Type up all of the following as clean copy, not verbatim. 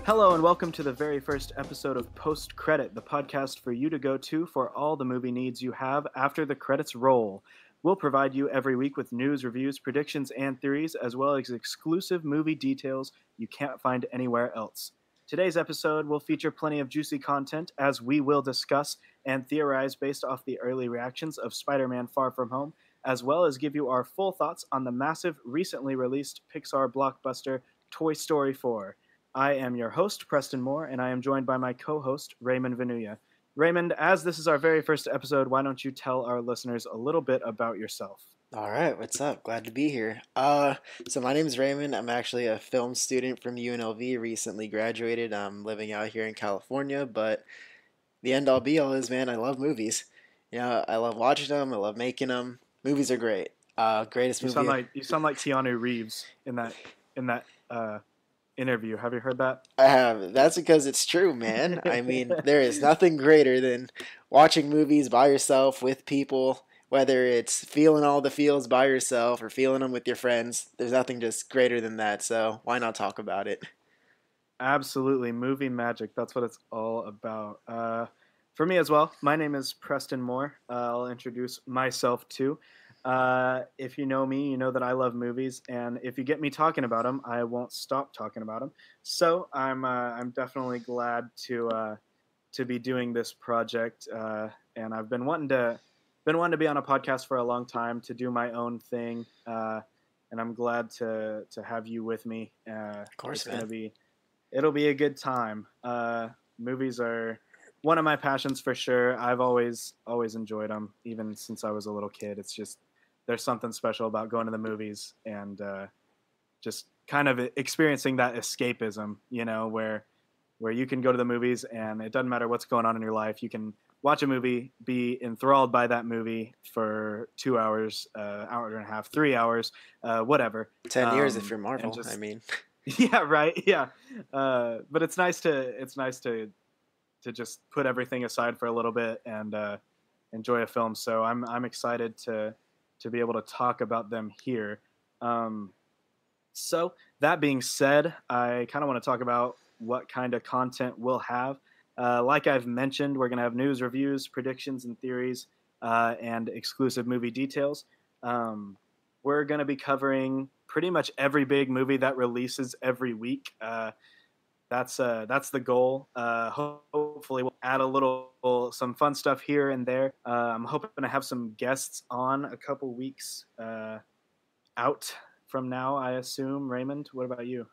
Hello and welcome to the very first episode of Post Credit, the podcast for you to go to for all the movie needs you have after the credits roll. We'll provide you every week with news, reviews, predictions, and theories, as well as exclusive movie details you can't find anywhere else. Today's episode will feature plenty of juicy content, as we will discuss and theorize based off the early reactions of Spider-Man Far From Home, as well as give you our full thoughts on the massive, recently released Pixar blockbuster Toy Story 4. I am your host, Preston Moore, and I am joined by my co-host, Raymond Venuya. Raymond, as this is our very first episode, why don't you tell our listeners a little bit about yourself? All right, what's up? Glad to be here. So my name is Raymond. I'm actually a film student from UNLV. Recently graduated. I'm living out here in California, but the end all be all is, man, I love movies. I love watching them. I love making them. Movies are great. Greatest You sound movie like Keanu Reeves in that interview. Have you heard that? I have. That's because it's true, man. I mean, there is nothing greater than watching movies by yourself with people. Whether it's feeling all the feels by yourself or feeling them with your friends, there's nothing just greater than that. So why not talk about it? Absolutely, movie magic. That's what it's all about. For me as well, my name is Preston Moore. I'll introduce myself too. If you know me, you know that I love movies, and if you get me talking about them, I won't stop talking about them. So I'm definitely glad to be doing this project, and I've been wanting to be on a podcast for a long time to do my own thing, and I'm glad to have you with me. Of course, It's man. it'll be a good time. Movies are one of my passions for sure. I've always enjoyed them, even since I was a little kid. It's just there's something special about going to the movies and just kind of experiencing that escapism, where you can go to the movies and it doesn't matter what's going on in your life. You can watch a movie, be enthralled by that movie for 2 hours, hour and a half, 3 hours, whatever. 10 years if you're And Marvel. I just mean, yeah, right, yeah. But it's nice to just put everything aside for a little bit and enjoy a film. So I'm excited to be able to talk about them here. So that being said, I kind of want to talk about what kind of content we'll have. Like I've mentioned, we're going to have news, reviews, predictions, and theories, and exclusive movie details. We're going to be covering pretty much every big movie that releases every week. That's the goal. Hopefully, we'll add some fun stuff here and there. I'm hoping to have some guests on a couple weeks out from now, I assume. Raymond, what about you?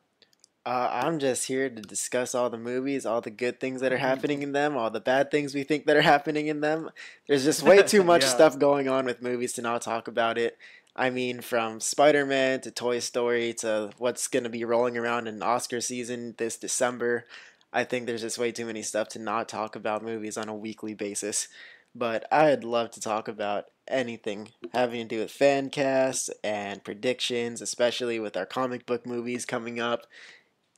I'm just here to discuss all the movies, all the good things that are happening in them, all the bad things we think that are happening in them. There's just way too much Yeah, stuff going on with movies to not talk about it. I mean, from Spider-Man to Toy Story to what's going to be rolling around in Oscar season this December. I think there's just way too many stuff to not talk about movies on a weekly basis. But I'd love to talk about anything having to do with fan casts and predictions, especially with our comic book movies coming up.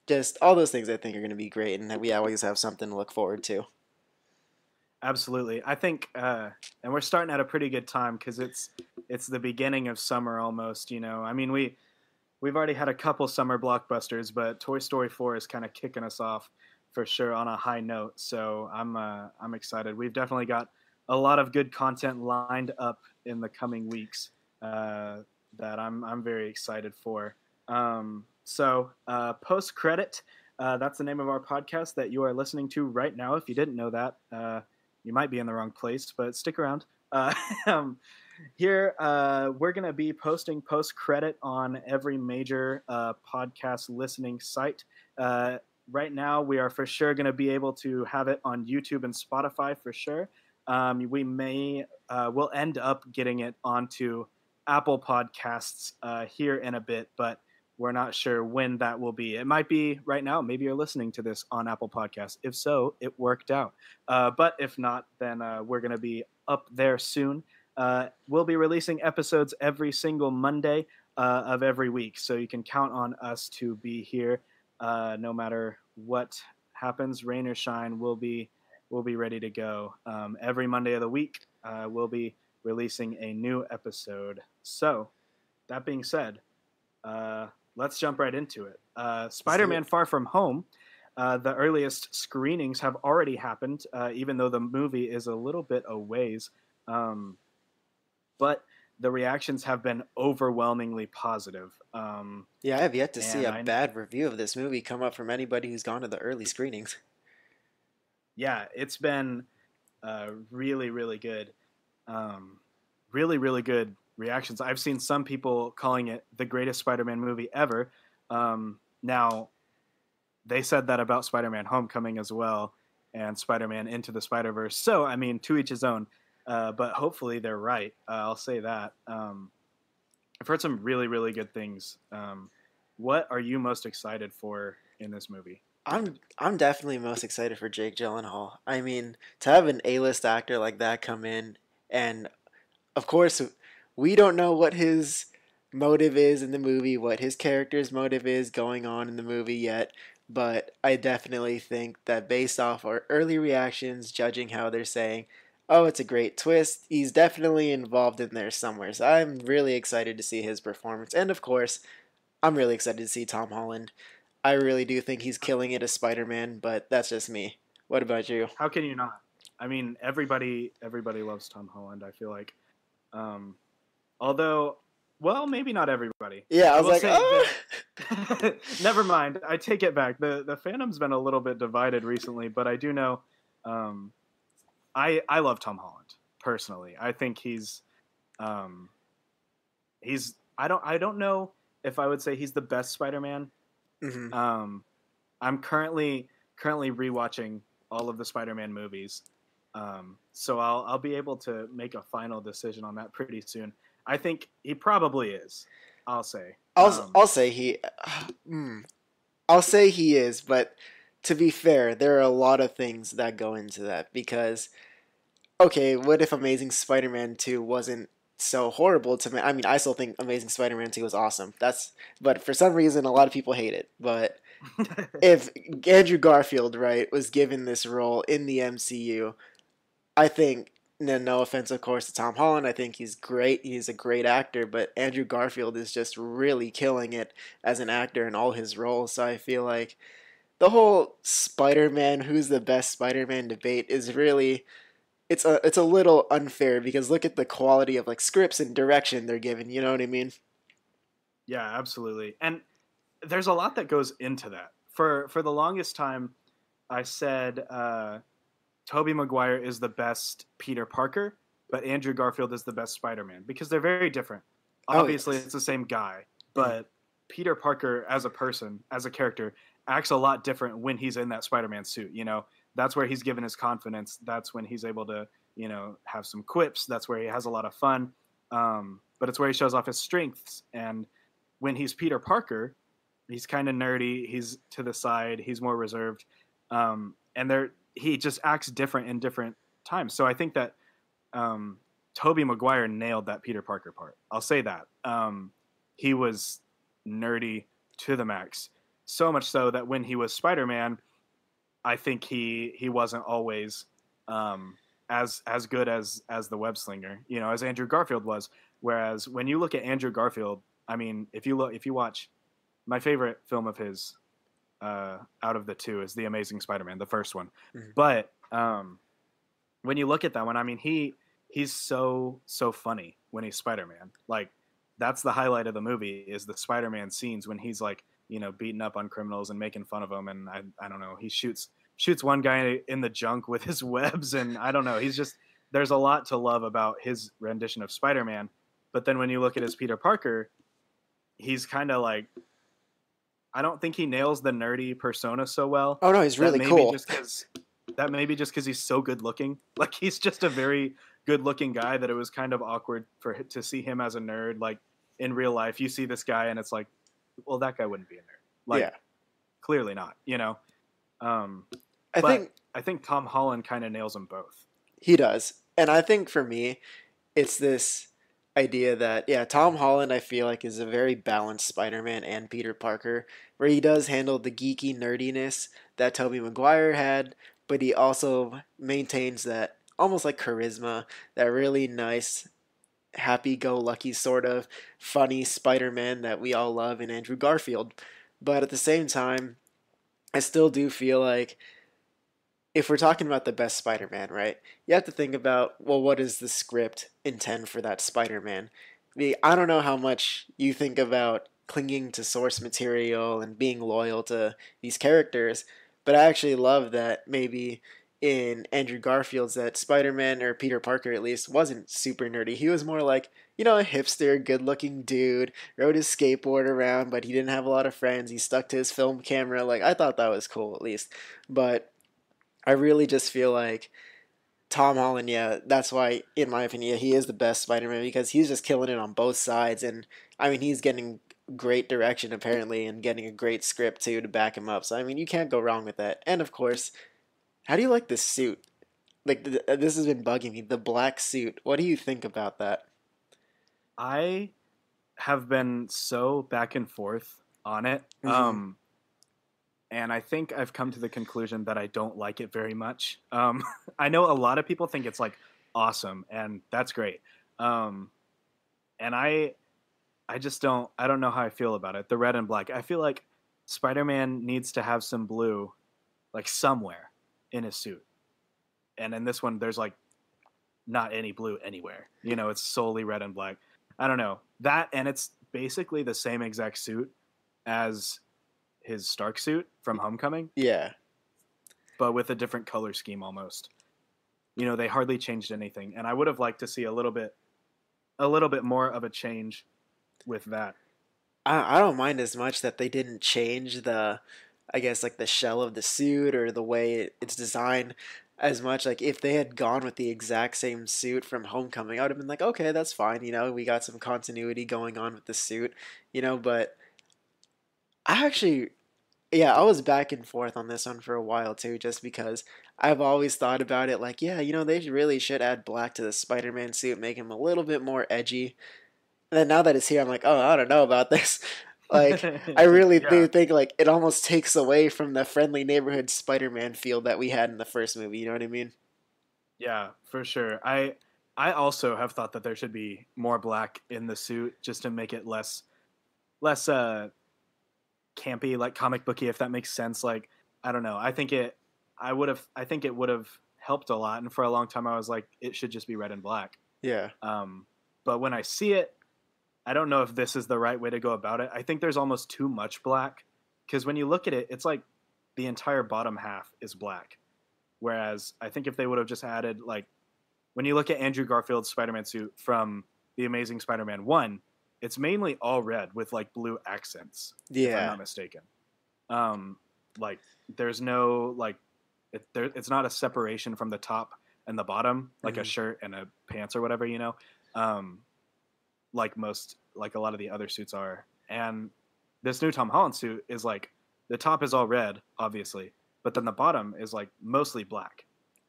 Just all those things I think are going to be great, and that we always have something to look forward to. absolutely. I think, and we're starting at a pretty good time because it's the beginning of summer almost. I mean, we've already had a couple summer blockbusters, but Toy Story 4 is kind of kicking us off for sure on a high note. So I'm excited. We've definitely got a lot of good content lined up in the coming weeks that I'm very excited for. So post credit, that's the name of our podcast that you are listening to right now. If you didn't know that, you might be in the wrong place, but stick around. Here, we're going to be posting post credit on every major podcast listening site. Right now, we are for sure going to be able to have it on YouTube and Spotify for sure. We'll end up getting it onto Apple Podcasts here in a bit, but we're not sure when that will be. It might be right now. Maybe you're listening to this on Apple Podcasts. If so, it worked out. But if not, then we're going to be up there soon. We'll be releasing episodes every single Monday of every week, so you can count on us to be here no matter what happens, rain or shine. We'll be ready to go. Every Monday of the week, we'll be releasing a new episode. So, that being said, let's jump right into it. Spider-Man Far From Home The earliest screenings have already happened, even though the movie is a little bit a ways. Um, but the reactions have been overwhelmingly positive. Yeah, I have yet to see And a bad review of this movie come up from anybody who's gone to the early screenings. yeah, it's been really, really good. Um, really, really good reactions. I've seen some people calling it the greatest Spider-Man movie ever. Now, they said that about Spider-Man: Homecoming as well, and Spider-Man Into the Spider-Verse. So, I mean, to each his own. But hopefully, they're right. I'll say that. I've heard some really, really good things. What are you most excited for in this movie? I'm definitely most excited for Jake Gyllenhaal. I mean, to have an A-list actor like that come in, and of course, we don't know what his motive is in the movie, what his character's motive is going on in the movie yet. But I definitely think that based off our early reactions, judging how they're saying, oh, it's a great twist, he's definitely involved in there somewhere. So I'm really excited to see his performance. And of course, I'm really excited to see Tom Holland. I really do think he's killing it as Spider-Man, but that's just me. What about you? How can you not? I mean, everybody loves Tom Holland. I feel like, um, although, well, maybe not everybody. Yeah, I I was will like, say oh. that. Never mind. I take it back. The fandom's been a little bit divided recently, but I do know. Um, I love Tom Holland personally. I think um, he's I don't know if I would say he's the best Spider-Man. Hmm. Um, I'm currently rewatching all of the Spider-Man movies, so I'll be able to make a final decision on that pretty soon. I think he probably is. I'll say. I'll say he, mm, I'll say he is, but to be fair, there are a lot of things that go into that because okay, what if Amazing Spider-Man 2 wasn't so horrible to me? I mean, I still think Amazing Spider-Man 2 was awesome. But for some reason a lot of people hate it. But if Andrew Garfield, right, was given this role in the MCU, I think no offense of course to Tom Holland, I think he's great. He's a great actor, but Andrew Garfield is just really killing it as an actor in all his roles. So I feel like the whole Spider-Man who's the best Spider-Man debate is really it's a little unfair because look at the quality of like scripts and direction they're given. You know what I mean? Yeah, absolutely. And there's a lot that goes into that. For the longest time, I said Tobey Maguire is the best Peter Parker, but Andrew Garfield is the best Spider-Man because they're very different. Oh Obviously, yes. it's the same guy, Mm. but Peter Parker as a person, as a character, acts a lot different when he's in that Spider-Man suit. That's where he's given his confidence. That's when he's able to, have some quips. That's where he has a lot of fun. But it's where he shows off his strengths. And when he's Peter Parker, he's kind of nerdy. He's to the side. He's more reserved. And he just acts different in different times. So I think that Tobey Maguire nailed that Peter Parker part. I'll say that. He was nerdy to the max. So much so that when he was Spider-Man, I think he wasn't always as good as the web slinger, as Andrew Garfield was. Whereas when you look at Andrew Garfield, I mean, if you watch my favorite film of his out of the two is The Amazing Spider-Man, the first one. Mhm. But when you look at that one, I mean, he's so funny when he's Spider-Man. Like that's the highlight of the movie is the Spider-Man scenes when he's like beating up on criminals and making fun of them, and I don't know, he shoots one guy in the junk with his webs, and I don't know, he's just there's a lot to love about his rendition of Spider-Man. But then when you look at his Peter Parker, he's kind of like I don't think he nails the nerdy persona so well. Oh no, he's That really maybe cool. just because he's so good looking. Like he's just a very good looking guy that it was kind of awkward to see him as a nerd. Like in real life, you see this guy and it's like, well, that guy wouldn't be a nerd. Like Yeah, clearly not. Um, I but think I think Tom Holland kind of nails them both. he does, and I think for me, it's this idea that yeah, Tom Holland I feel like is a very balanced Spider-Man and Peter Parker, where he does handle the geeky nerdiness that Tobey Maguire had, but he also maintains that almost like charisma, that really nice, happy-go-lucky sort of funny Spider-Man that we all love in Andrew Garfield. But at the same time, I still do feel like if we're talking about the best Spider-Man, right? You have to think about, well, what does the script intend for that Spider-Man? I don't know how much you think about clinging to source material and being loyal to these characters, but I actually love that maybe in Andrew Garfield's that Spider-Man, or Peter Parker at least, wasn't super nerdy. He was more like, a hipster, good-looking dude, rode his skateboard around, but he didn't have a lot of friends. He stuck to his film camera. Like, I thought that was cool at least. But I really just feel like Tom Holland, yeah, that's why, in my opinion, he is the best Spider-Man because he's just killing it on both sides. And I mean, he's getting great direction apparently and getting a great script too to back him up. So, I mean, you can't go wrong with that. And of course, how do you like this suit? Like, this has been bugging me. The black suit. What do you think about that? I have been so back and forth on it. Mm-hmm. And I think I've come to the conclusion that I don't like it very much. I know a lot of people think it's like awesome, and that's great. Um, and I just I don't know how I feel about it. The red and black. I feel like Spider-Man needs to have some blue, like somewhere in his suit. And in this one, there's like not any blue anywhere. It's solely red and black. I don't know that, and it's basically the same exact suit as his Stark suit from Homecoming, Yeah. but with a different color scheme almost. They hardly changed anything, and I would have liked to see a little bit more of a change with that. I don't mind as much that they didn't change I guess, like the shell of the suit or the way it's designed as much. Like, if they had gone with the exact same suit from Homecoming, I would have been like, okay, that's fine. We got some continuity going on with the suit, but I actually, yeah, I was back and forth on this one for a while too, just because I've always thought about it like, yeah, they really should add black to the Spider Man suit, make him a little bit more edgy. And then now that it's here, I'm like, oh, I don't know about this. Like, I really do Yeah, think like it almost takes away from the friendly neighborhood Spider-Man feel that we had in the first movie. You know what I mean? yeah, for sure. I also have thought that there should be more black in the suit just to make it less campy, like comic booky, if that makes sense. Like, I don't know. I think it would have helped a lot. And for a long time, I was like, it should just be red and black. Yeah. Um, but when I see it, I don't know if this is the right way to go about it. I think there's almost too much black because when you look at it, it's like the entire bottom half is black. Whereas I think if they would have just added, like, when you look at Andrew Garfield's Spider-Man suit from The Amazing Spider-Man 1, it's mainly all red with like blue accents, if I'm Yeah. not mistaken. Um, like there's no like it's not a separation from the top and the bottom like a Hmm. shirt and a pants or whatever, um, like a lot of the other suits are. And this new Tom Holland suit is like the top is all red, obviously, but then the bottom is like mostly black.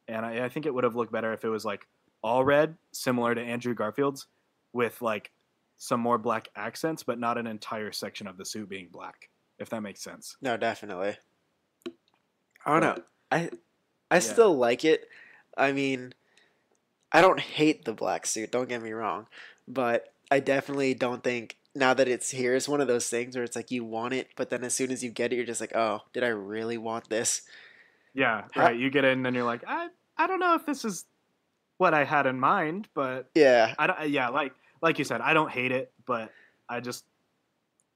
And I think it would have looked better if it was like all red, similar to Andrew Garfield's, with like some more black accents, but not an entire section of the suit being black, if that makes sense. No, definitely. I don't know. But I I yeah, still like it. I mean, I don't hate the black suit. Don't get me wrong, but I definitely don't think now that it's here, it's one of those things where it's like you want it, but then as soon as you get it, you're just like, oh, did I really want this? yeah, How? right. You get it, and then you're like, I don't know if this is what I had in mind, but Yeah. I don't. Yeah, like you said, I don't hate it, but I just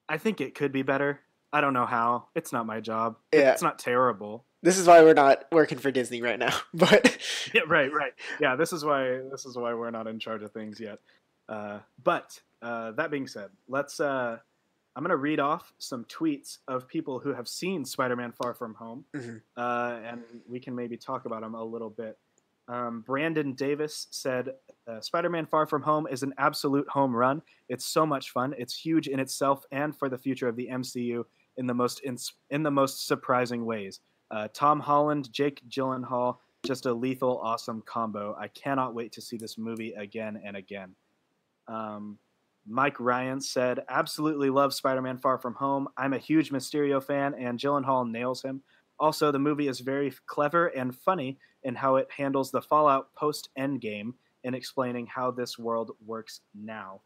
I think it could be better. I don't know how. It's not my job. Yeah. It's not terrible. This is why we're not working for Disney right now. But Yeah, right, right. Yeah, this is why we're not in charge of things yet. But that being said, let's. I'm gonna read off some tweets of people who have seen Spider-Man: Far From Home, Mhm. and we can maybe talk about them a little bit. Brandon Davis said, "Spider-Man: Far From Home is an absolute home run. It's so much fun. It's huge in itself and for the future of the MCU in the most surprising ways. Tom Holland, Jake Gyllenhaal, just a lethal, awesome combo. I cannot wait to see this movie again and again." Um, Mike Ryan said, "Absolutely love Spider Man Far From Home. I'm a huge Mysterio fan, and Gyllenhaal nails him. Also, the movie is very clever and funny in how it handles the fallout post Endgame in explaining how this world works now."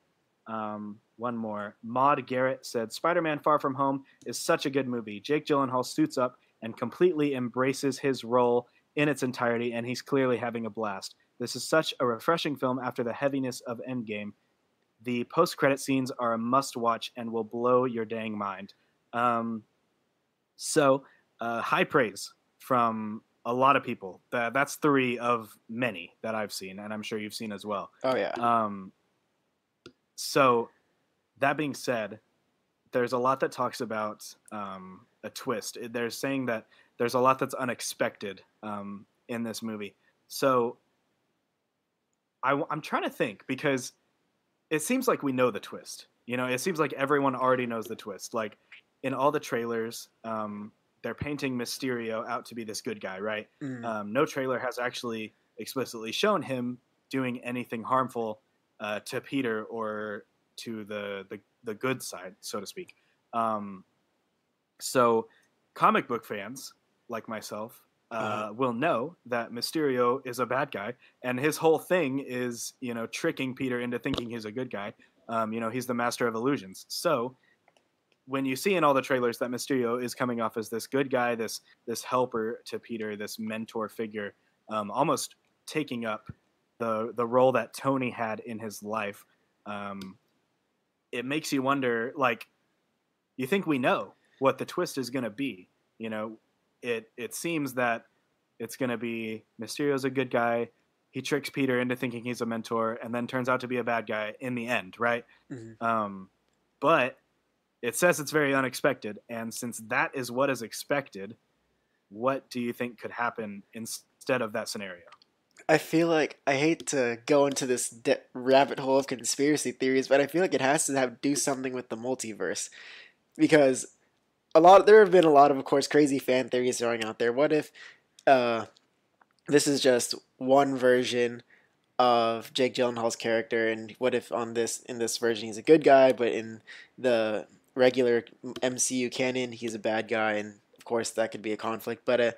one more. Maud Garrett said, Spider-Man Far From Home is such a good movie. Jake Gyllenhaal suits up and completely embraces his role in its entirety, and he's clearly having a blast. This is such a refreshing film after the heaviness of Endgame. The post-credit scenes are a must-watch and will blow your dang mind. So, high praise from a lot of people. That's 3 of many that I've seen, and I'm sure you've seen as well. Oh yeah. So, that being said, there's a lot that talks about a twist. They're saying that there's a lot that's unexpected in this movie. So, I'm trying to think, because it seems like we know the twist. You know, it seems like everyone already knows the twist. Like, in all the trailers, they're painting Mysterio out to be this good guy, right? No trailer has actually explicitly shown him doing anything harmful to Peter or to the good side, so to speak. So comic book fans like myself will know that Mysterio is a bad guy, and his whole thing is, you know, tricking Peter into thinking he's a good guy. You know, he's the master of illusions. So when you see in all the trailers that Mysterio is coming off as this good guy, this helper to Peter, this mentor figure, almost taking up the role that Tony had in his life, it makes you wonder, like, you think we know what the twist is going to be. You know, it seems that it's going to be Mysterio's a good guy. He tricks Peter into thinking he's a mentor, and then turns out to be a bad guy in the end, right? But it says it's very unexpected, and since that is what is expected, what do you think could happen instead of that scenario? I feel like, I hate to go into this rabbit hole of conspiracy theories, but I feel like it has to do something with the multiverse, because there have been a lot of course, crazy fan theories throwing out there. What if this is just one version of Jake Gyllenhaal's character, and what if in this version he's a good guy, but in the regular MCU canon he's a bad guy, and of course that could be a conflict. But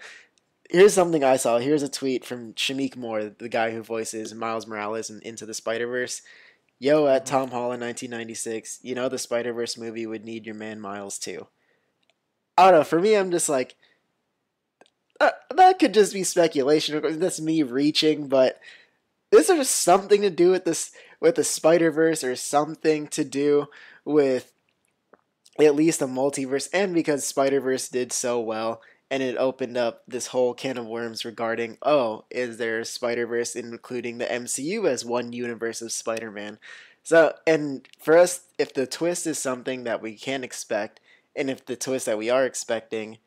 here's something I saw. Here's a tweet from Shamik Moore, the guy who voices Miles Morales in Into the Spider-Verse. Yo, at Tom Holland 1996, you know the Spider-Verse movie would need your man Miles too. I don't know, for me I'm just like, that could just be speculation. That's me reaching, but is there something to do with this, with the Spider-Verse, or something to do with at least the multiverse? And because Spider-Verse did so well, and it opened up this whole can of worms regarding, is there Spider-Verse including the MCU as one universe of Spider-Man? So, and for us, if the twist is something that we can't expect, and if the twist that we are expecting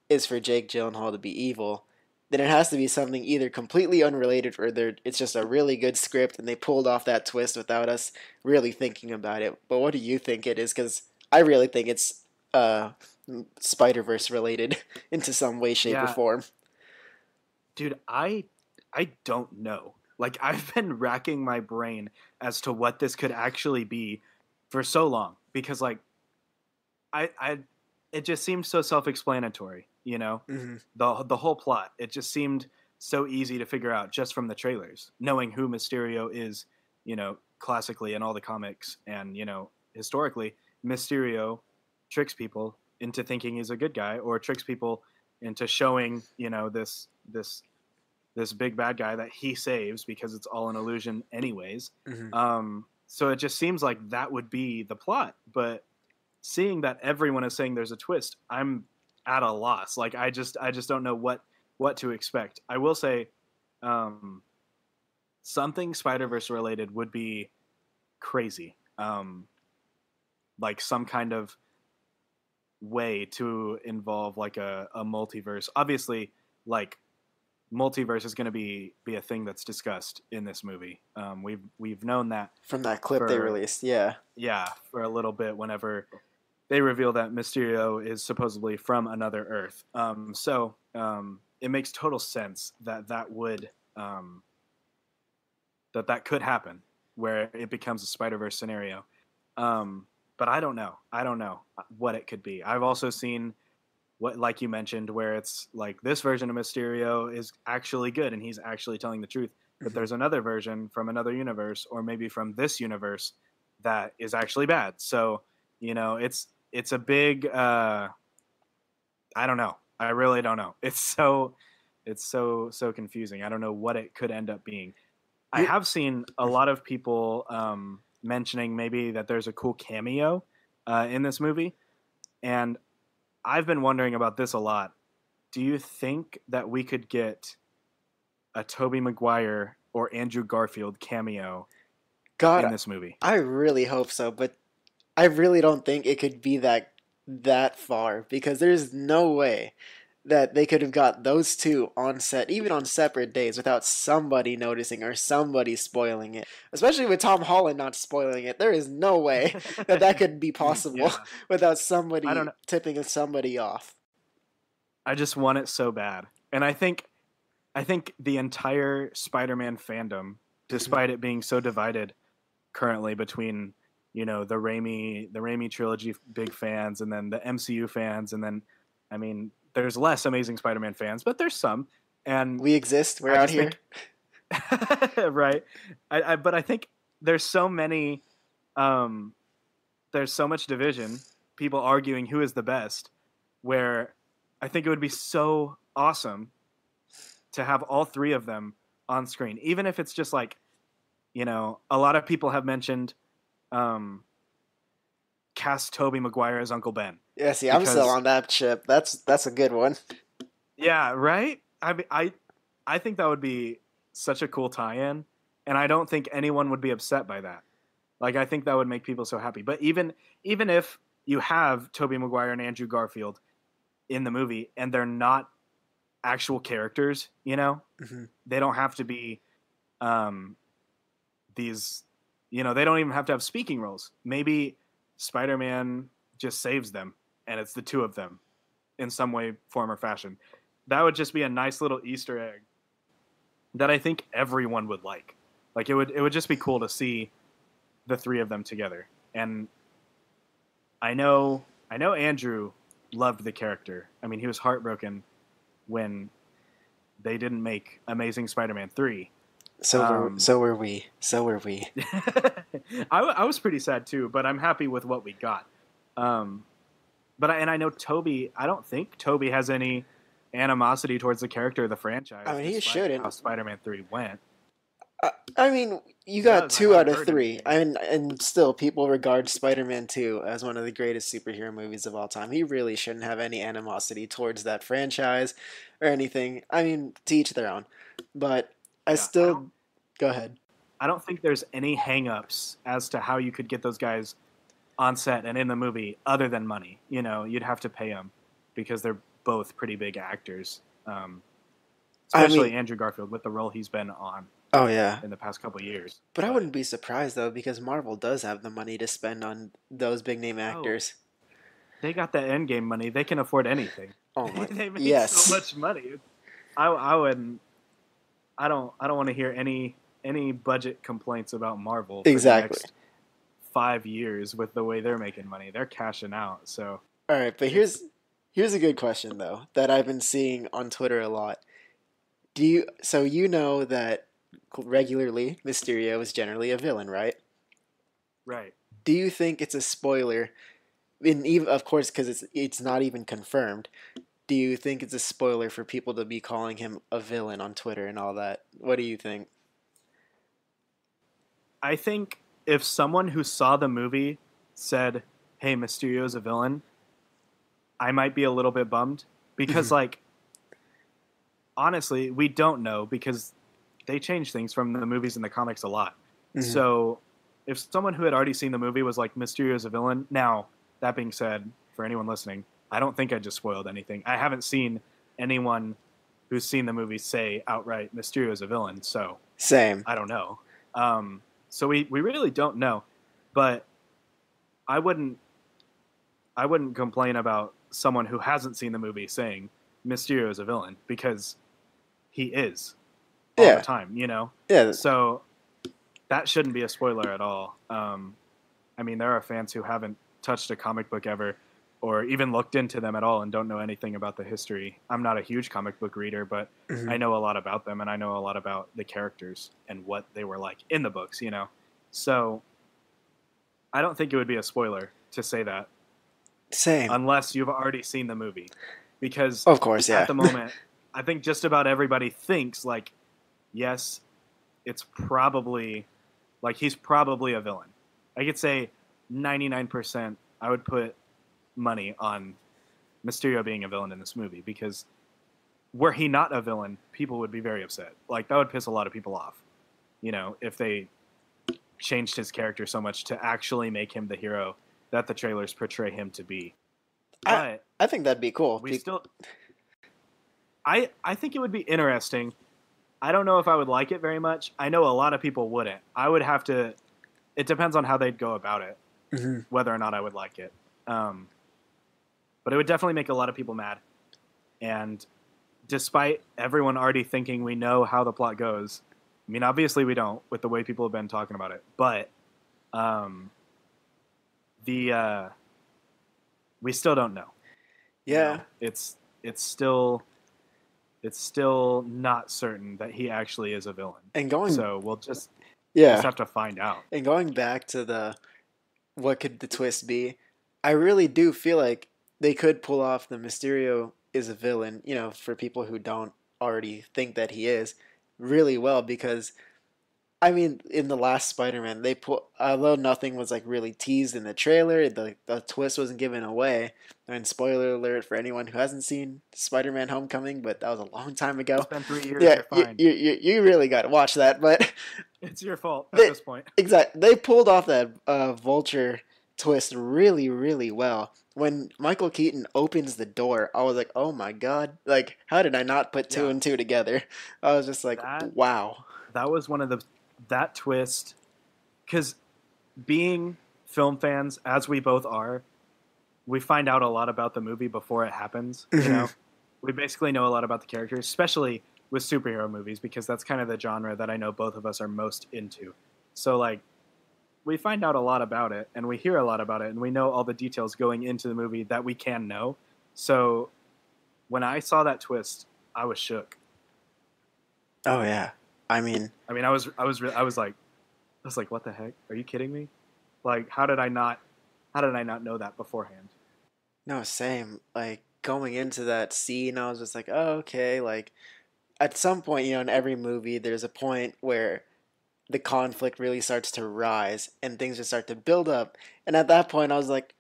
is for Jake Gyllenhaal to be evil, then it has to be something either completely unrelated, or it's just a really good script and they pulled off that twist without us really thinking about it. But what do you think it is? Because I really think it's Spider-Verse related into some way, shape, or form. Dude, I don't know. Like, I've been racking my brain as to what this could actually be for so long, because, like, it just seemed so self-explanatory, you know? The whole plot, it just seemed so easy to figure out just from the trailers, knowing who Mysterio is, you know, classically in all the comics, and, you know, historically, Mysterio tricks people into thinking he's a good guy, or tricks people into showing, you know, this big bad guy that he saves because it's all an illusion anyways. So it just seems like that would be the plot, but seeing that everyone is saying there's a twist, I'm at a loss. Like, I just don't know what to expect. I will say something Spider-Verse related would be crazy. Like some kind of way to involve like a multiverse. Obviously, like, multiverse is going to be a thing that's discussed in this movie. We've known that from that clip they released. Yeah, for a little bit, whenever they reveal that Mysterio is supposedly from another Earth. So it makes total sense that would that could happen, where it becomes a Spider-Verse scenario. But I don't know what it could be. I've also seen what, like you mentioned, where it's like this version of Mysterio is actually good and he's actually telling the truth. But there's another version from another universe, or maybe from this universe, that is actually bad. So, it's a big I don't know. I really don't know. It's so confusing. I don't know what it could end up being. I You have seen a lot of people mentioning maybe that there's a cool cameo in this movie, and I've been wondering about this a lot. Do you think that we could get a Tobey Maguire or Andrew Garfield cameo in God, this movie? I really hope so, but I really don't think it could be that far because there's no way that they could have got those two on set, even on separate days, without somebody noticing or somebody spoiling it. Especially with Tom Holland not spoiling it, there is no way that could be possible Yeah, without I don't somebody know. tipping somebody off. I just want it so bad, and I think the entire Spider-Man fandom, Mhm. despite it being so divided currently between the Raimi trilogy big fans and then the MCU fans, and then I mean there's less Amazing Spider-Man fans, but there's some, and We exist. We're I out just here. think right, but I think there's so many um, there's so much division, people arguing who is the best, where I think it would be so awesome to have all three of them on screen, even if it's just like, a lot of people have mentioned um, cast Toby Maguire as Uncle Ben Yeah, see, I'm still because on that ship. That's a good one. yeah, right. I think that would be such a cool tie-in, and I don't think anyone would be upset by that. Like I think that would make people so happy. But even if you have Toby Maguire and Andrew Garfield in the movie and they're not actual characters, Hmm. they don't have to be um, these, they don't even have to have speaking roles. Maybe Spider-Man just saves them and it's the two of them in some way, form, or fashion. That would just be a nice little Easter egg that I think everyone would like. Like it would just be cool to see the three of them together. And I know Andrew loved the character. I mean, he was heartbroken when they didn't make Amazing Spider-Man 3. Um, So were we. So were we. I was pretty sad too, but I'm happy with what we got. Um, and I know Toby. I don't think Toby has any animosity towards the character of the I franchise, mean, he despite how shouldn't. Spider-Man 3 went. I mean, you He got does. I two out haven't of heard three. anything. I mean, and still, people regard Spider-Man 2 as one of the greatest superhero movies of all time. He really shouldn't have any animosity towards that franchise or anything. I mean, to each their own. But I Yeah, I don't. still go ahead. I don't think there's any hangups as to how you could get those guys on set and in the movie other than money. You'd have to pay them because they're both pretty big actors. I mean, Especially Andrew Garfield with the role he's been on oh yeah. in the past couple of years. But I But wouldn't be surprised though because Marvel does have the money to spend on those big name oh, actors. they got that Endgame money. They can afford anything. Oh my. They make so Yes. much money. I wouldn't. I don't want to hear any budget complaints about Marvel for the Exactly. next 5 years with the way they're making money. They're cashing out. So All right, but it's here's a good question though that I've been seeing on Twitter a lot. You know that regularly Mysterio is generally a villain, right? right. Do you think it's a spoiler? And even of course, because it's not even confirmed. Do you think it's a spoiler for people to be calling him a villain on Twitter and all that? What do you think? I think if someone who saw the movie said, "Hey, Mysterio's a villain," I might be a little bit bummed because, Hmm. like, honestly, we don't know because they change things from the movies and the comics a lot. Hmm. So, if someone who had already seen the movie was like, "Mysterio's a villain," now that being said, for anyone listening, I don't think I just spoiled anything. I haven't seen anyone who's seen the movie say outright, "Mysterio's a villain," so Same. I don't know. So we really don't know, but I wouldn't I wouldn't complain about someone who hasn't seen the movie saying Mysterio is a villain because he is all the Yeah. time. Yeah. So that shouldn't be a spoiler at all. I mean, there are fans who haven't touched a comic book ever or even looked into them at all and don't know anything about the history. I'm not a huge comic book reader, but I Hmm. know a lot about them and I know a lot about the characters and what they were like in the books. So I don't think it would be a spoiler to say that Same. unless you've already seen the movie, because Of course, yeah. at the moment, I think just about everybody thinks like, yes, it's probably like he's probably a villain. I could say 99%. I would put money on Mysterio being a villain in this movie because were he not a villain, people would be very upset. Like that would piss a lot of people off, if they changed his character so much to actually make him the hero that the trailers portray him to be. But I think that'd be cool. I think it would be interesting. I don't know if I would like it very much. I know a lot of people wouldn't. I would have to. It depends on how they'd go about it, whether or not I would like it. But it would definitely make a lot of people mad. And despite everyone already thinking we know how the plot goes, I mean, obviously we don't with the way people have been talking about it. But we still don't know. Yeah, it's still not certain that he actually is a villain. So we'll just have to find out. And going back to what could the twist be, I really do feel like they could pull off the Mysterio is a villain, for people who don't already think that he is, really well, because I mean, in the last Spider-Man, although nothing was like really teased in the trailer, the twist wasn't given away. And spoiler alert for anyone who hasn't seen Spider-Man: Homecoming, but that was a long time ago. It's been 3 years. Yeah, you're fine. You really got to watch that, but it's your fault at this point. Exactly, they pulled off that Vulture twist really, really well. When Michael Keaton opens the door, I was like, "Oh my god!" Like, how did I not put two and two together? I was just like, "Wow." That was one of that twist, because being film fans, as we both are, we find out a lot about the movie before it happens. We basically know a lot about the characters, especially with superhero movies, because that's kind of the genre that I know both of us are most into. So like, we find out a lot about it, and we hear a lot about it, and we know all the details going into the movie that we can know. So when I saw that twist, I was shook. Oh yeah. I mean, I was like, what the heck? Are you kidding me? Like, how did I not know that beforehand? No, same. Like going into that scene, I was just like, oh, okay. Like at some point, in every movie, there's a point where the conflict really starts to rise and things just start to build up. And at that point, I was like,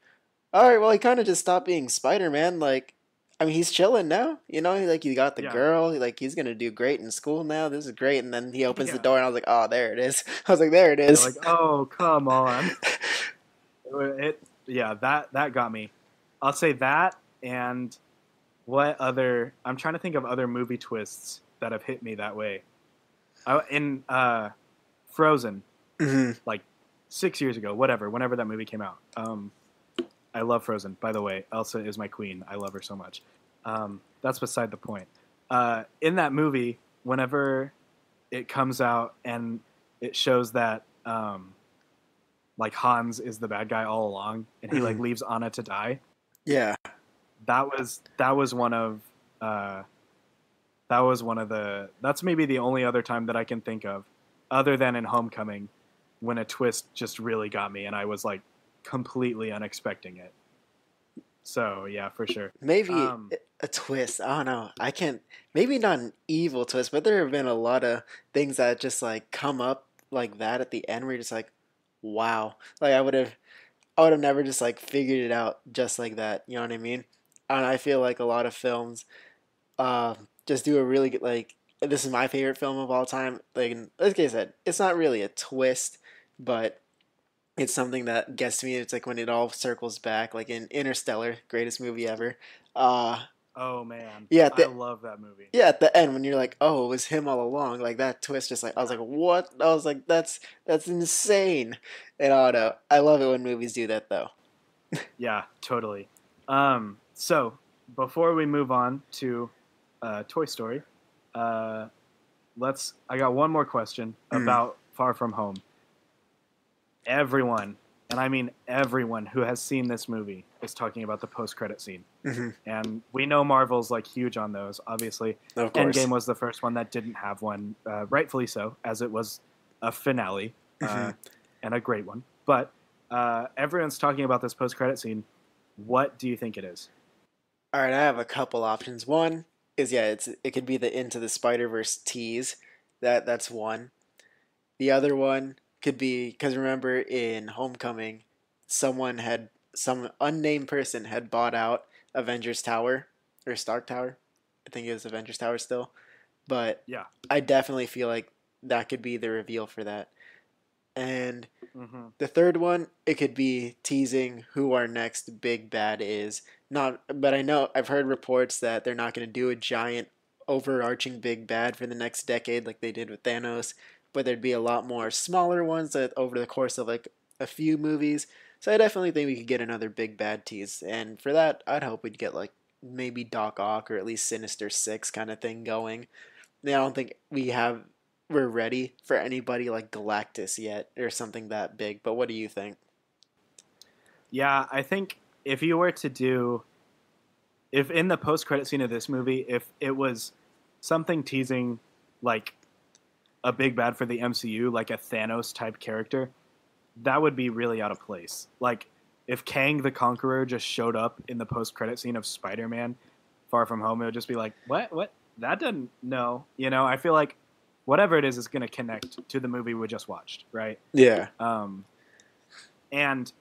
all right, well, he kind of just stopped being Spider-Man. Like, I mean, he's chilling now, like you got the girl, like he's gonna do great in school now. This is great, and then he opens the door, and I was like, "Oh, there it is." I was like, "There it is." Like, oh, come on. That got me. I'll say that, and what other? I'm trying to think of other movie twists that have hit me that way. In Frozen, like 6 years ago, whenever that movie came out. I love Frozen, by the way. Elsa is my queen. I love her so much. That's beside the point. In that movie, whenever it comes out and it shows that like Hans is the bad guy all along, and he like leaves Anna to die. Yeah, that was one of the. That's maybe the only other time that I can think of, other than in Homecoming, when a twist just really got me, and I was like completely unexpecting it. So yeah, for sure. Maybe a twist. I don't know. I can't. Maybe not an evil twist, but there have been a lot of things that just like come up like that at the end, where you're just like, wow. Like I would have never just like figured it out just like that. You know what I mean? And I feel like a lot of films, just do a really good, like, this is my favorite film of all time. Like I said, it's not really a twist, but it's something that gets to me. It's like when it all circles back, like in Interstellar, greatest movie ever. Oh man, yeah, I love that movie. Yeah, at the end when you're like, oh, it was him all along. Like that twist, just like I was like, what? I was like, that's insane. And I don't know. I love it when movies do that though. Yeah, totally. So before we move on to Toy Story, I got one more question about Far From Home. Everyone, and I mean everyone who has seen this movie is talking about the post-credit scene. And we know Marvel's like huge on those, obviously. Of course. Endgame was the first one that didn't have one, rightfully so, as it was a finale, and a great one. But Everyone's talking about this post-credit scene. What do you think it is? All right, I have a couple options. One is it could be the Into the Spider-Verse tease. That's one. The other one could be because remember in Homecoming, some unnamed person had bought out Avengers Tower or Stark Tower. I think it was Avengers Tower still, but Yeah. I definitely feel like that could be the reveal for that. And Mm-hmm. the third one, it could be teasing who our next big bad is. Not, but I know I've heard reports that they're not going to do a giant, overarching big bad for the next decade like they did with Thanos, but there'd be a lot more smaller ones that over the course of like a few movies. So I definitely think we could get another big bad tease, and for that, I'd hope we'd get like maybe Doc Ock or at least Sinister Six kind of thing going. I don't think we're ready for anybody like Galactus yet or something that big. But what do you think? Yeah, I think if you were to do, if in the post-credit scene of this movie, if it was something teasing like a big bad for the MCU, like a Thanos type character, that would be really out of place. Like if Kang the Conqueror just showed up in the post-credit scene of Spider-Man Far From Home, it would just be like, what? That doesn't, no. I feel like whatever it is going to connect to the movie we just watched, right? Yeah. And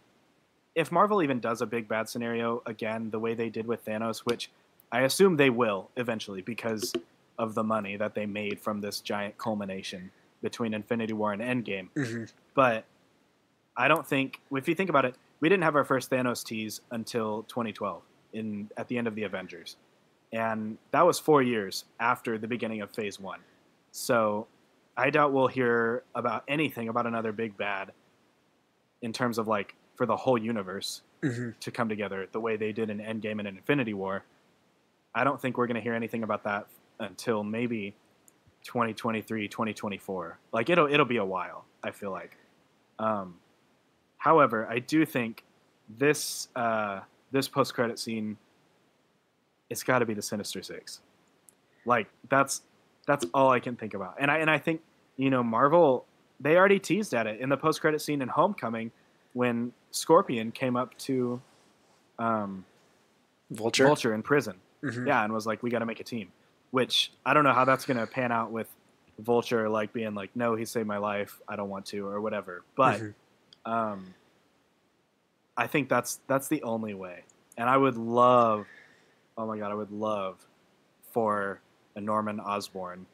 if Marvel even does a big bad scenario again, the way they did with Thanos, which I assume they will eventually because of the money that they made from this giant culmination between Infinity War and Endgame. Mm-hmm. But I don't think, if you think about it, we didn't have our first Thanos tease until 2012 at the end of the Avengers. And that was 4 years after the beginning of Phase 1. So I doubt we'll hear about anything about another big bad in terms of like for the whole universe to come together the way they did in Endgame and in Infinity War. I don't think we're going to hear anything about that until maybe 2023, 2024. Like it'll be a while, I feel like. However, I do think this post-credit scene, it's got to be the Sinister Six. Like that's all I can think about. And I think Marvel, they already teased at it in the post-credit scene in Homecoming when Scorpion came up to Vulture in prison. Mm-hmm. Yeah, and was like, we got to make a team. Which I don't know how that's going to pan out with Vulture like being like, no, he saved my life, I don't want to, or whatever. But I think that's the only way. And I would love, oh my god, I would love for a Norman Osborn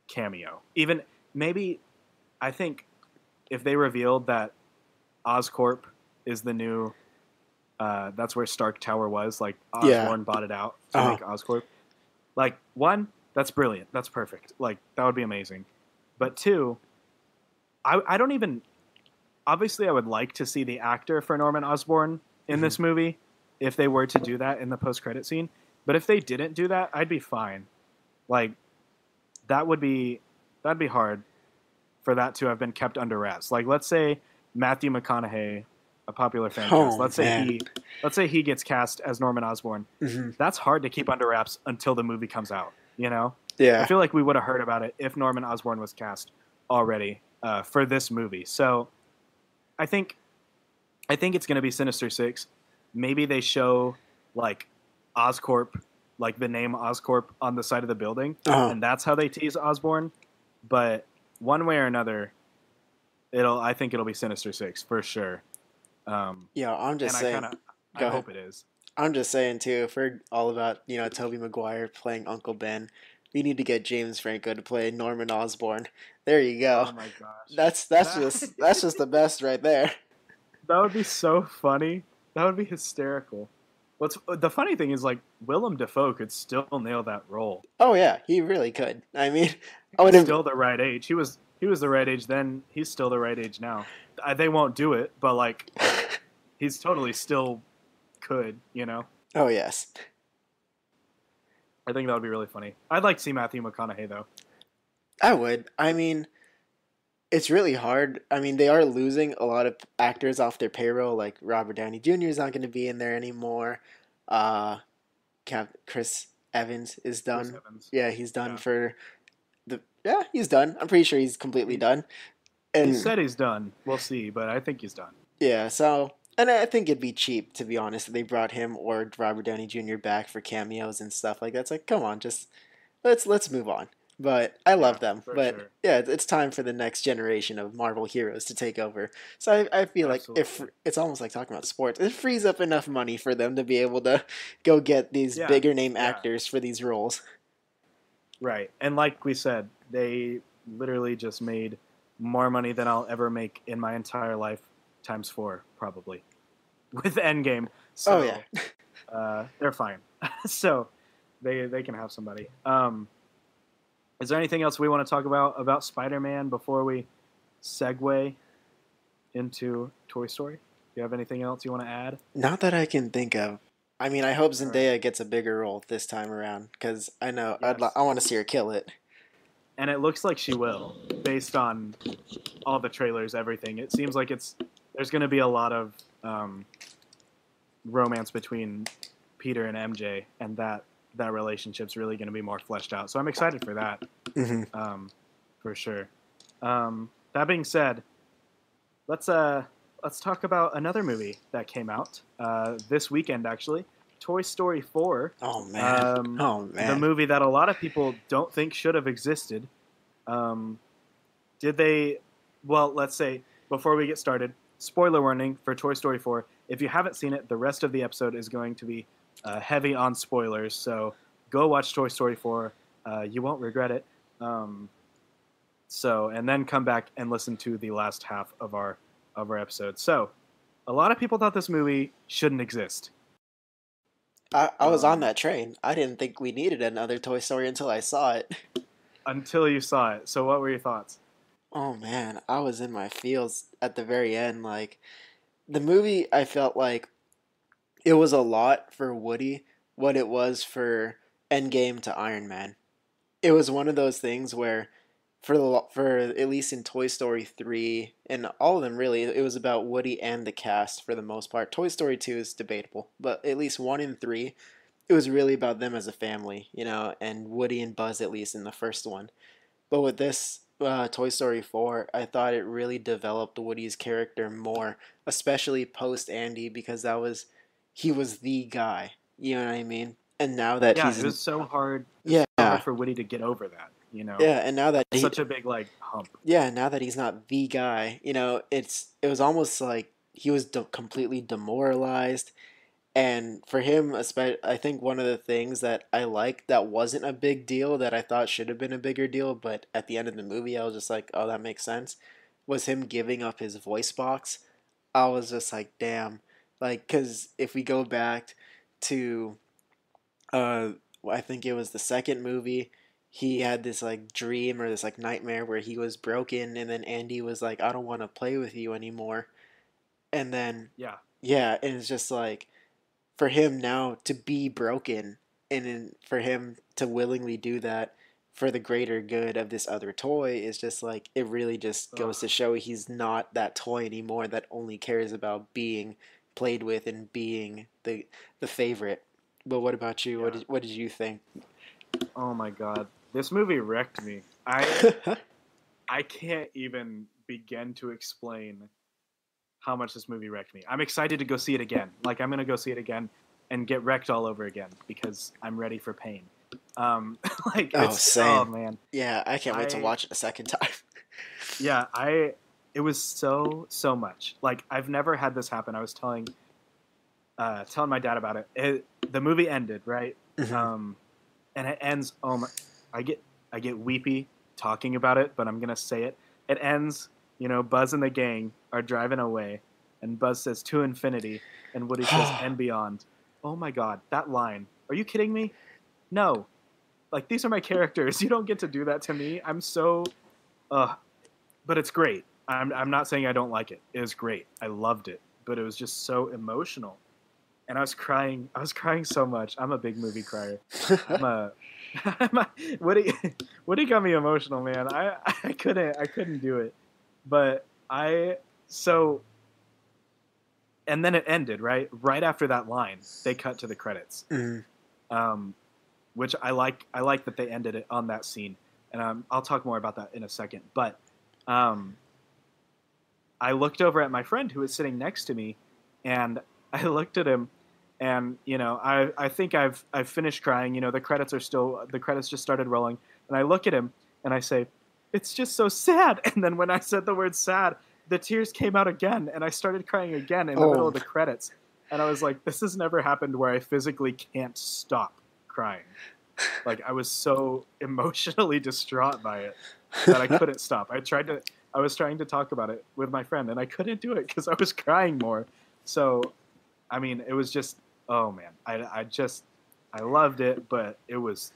cameo. Even maybe, I think if they revealed that Oscorp is the new, that's where Stark Tower was, like Osborn bought it out to make Oscorp. Like, one, that's brilliant. That's perfect. Like, that would be amazing. But two, I don't even, obviously I would like to see the actor for Norman Osborn in this movie if they were to do that in the post-credit scene. But if they didn't do that, I'd be fine. Like, that'd be hard for that to have been kept under wraps. Like, let's say Matthew McConaughey, a popular fan cast, let's say he gets cast as Norman Osborn. That's hard to keep under wraps until the movie comes out, Yeah. I feel like we would have heard about it if Norman Osborn was cast already for this movie. So I think it's going to be Sinister Six. Maybe they show like Oscorp, like the name Oscorp on the side of the building, and that's how they tease Osborn. But one way or another, I think it'll be Sinister Six for sure. I'm just saying. I hope it is. I'm just saying too. If we're all about Tobey Maguire playing Uncle Ben, we need to get James Franco to play Norman Osborn. There you go. Oh my gosh, that's just the best right there. That would be so funny. That would be hysterical. The funny thing is, like, Willem Dafoe could still nail that role. Oh yeah, he really could. I mean, he's still the right age. He was the right age then. He's still the right age now. They won't do it, but like, he's totally still could. Oh yes. I think that would be really funny. I'd like to see Matthew McConaughey though. I would. I mean, it's really hard. I mean, they are losing a lot of actors off their payroll. Like Robert Downey Jr. is not going to be in there anymore. Chris Evans is done. Yeah, he's done for the. Yeah, he's done. I'm pretty sure he's completely done. He And said he's done. We'll see, but I think he's done. yeah, so and I think it'd be cheap to be honest if they brought him or Robert Downey Jr. back for cameos and stuff like that. It's like, come on, just let's move on. But I Yeah, love them. for But sure. yeah, it's time for the next generation of Marvel heroes to take over. So I feel like if Absolutely. it's almost like talking about sports, it frees up enough money for them to be able to go get these Yeah, bigger name yeah, actors for these roles. right. And like we said, they literally just made more money than I'll ever make in my entire life, times four, probably, with Endgame. Oh yeah. So they're fine. So they can have somebody. Is there anything else we want to talk about Spider-Man before we segue into Toy Story? Do you have anything else you want to add? Not that I can think of. I mean, I hope All right. Zendaya gets a bigger role this time around because I know Yes. I want to see her kill it. And it looks like she will, based on all the trailers, everything. It seems like there's going to be a lot of romance between Peter and MJ, and that relationship's really going to be more fleshed out. So I'm excited for that, Hmm. for sure. That being said, let's talk about another movie that came out this weekend. Actually, Toy Story 4. Oh man. Oh The man. movie that a lot of people don't think should have existed. Did they? Well, let's say before we get started, spoiler warning for Toy Story 4. If you haven't seen it, the rest of the episode is going to be heavy on spoilers. So go watch Toy Story 4. You won't regret it. And then come back and listen to the last half of our episode. So, a lot of people thought this movie shouldn't exist. I was on Um, that train. I didn't think we needed another Toy Story until I saw it. until you saw it. So, what were your thoughts? Oh man, I was in my feels at the very end. Like the movie, I felt like it was a lot for Woody, what it was for Endgame to Iron Man. It was one of those things where for at least in Toy Story 3 and all of them really it was about Woody and the cast for the most part. Toy Story 2 is debatable, but at least 1 and 3 it was really about them as a family, and Woody and Buzz at least in the first one. But with this Toy Story 4, I thought it really developed Woody's character more, especially post Andy because he was the guy. You know what I mean? And now that Yeah, he's it was so hard. It was yeah, so hard for Woody to get over that. yeah, and now that It's such a big like hump. now that he's not the guy, it was almost like he was completely demoralized. And for him, I think one of the things that I liked that wasn't a big deal that I thought should have been a bigger deal, but at the end of the movie, I was just like, oh, that makes sense, was him giving up his voice box. I was just like, damn. Like, because if we go back to, uh, I think it was the second movie, he had this like dream or this like nightmare where he was broken, and then Andy was like, I don't want to play with you anymore. And then, Yeah, yeah, and it's just like, for him now to be broken and then for him to willingly do that for the greater good of this other toy is just like it really just goes ugh, to show he's not that toy anymore that only cares about being played with and being the favorite. But what about you? yeah. What did you think? Oh my god, this movie wrecked me. I can't even begin to explain how much this movie wrecked me. I'm excited to go see it again. Like I'm gonna go see it again and get wrecked all over again because I'm ready for pain. Um, like Oh, oh same. man, Yeah, I can't wait to I watch it a second time. yeah I it was so much. Like I've never had this happen. I was telling my dad about it. The movie ended right, Hmm. um, and it ends. Oh my, I get weepy talking about it, but I'm gonna say it. It ends. Buzz and the gang are driving away, and Buzz says to infinity, and Woody says and beyond. Oh my god, that line. Are you kidding me? No. Like these are my characters. You don't get to do that to me. I'm so but it's great. I'm not saying I don't like it. It was great. I loved it, but it was just so emotional. And I was crying. I was crying so much. I'm a big movie crier. I'm a Woody Woody got me emotional, man. I couldn't do it. But so and then it ended, right after that line they cut to the credits, Hmm. um, which I like that they ended it on that scene, and I'll talk more about that in a second. But um, I looked over at my friend who was sitting next to me, and I looked at him, and I think I've finished crying. The credits just started rolling, and I look at him and I say, "It's just so sad." And then when I said the word "sad," the tears came out again, and I started crying again in the middle Oh, of the credits. And I was like, "This has never happened where I physically can't stop crying." Like I was so emotionally distraught by it that I couldn't stop. I was trying to talk about it with my friend, and I couldn't do it because I was crying more. So, I mean, it was just, oh man, I loved it, but it's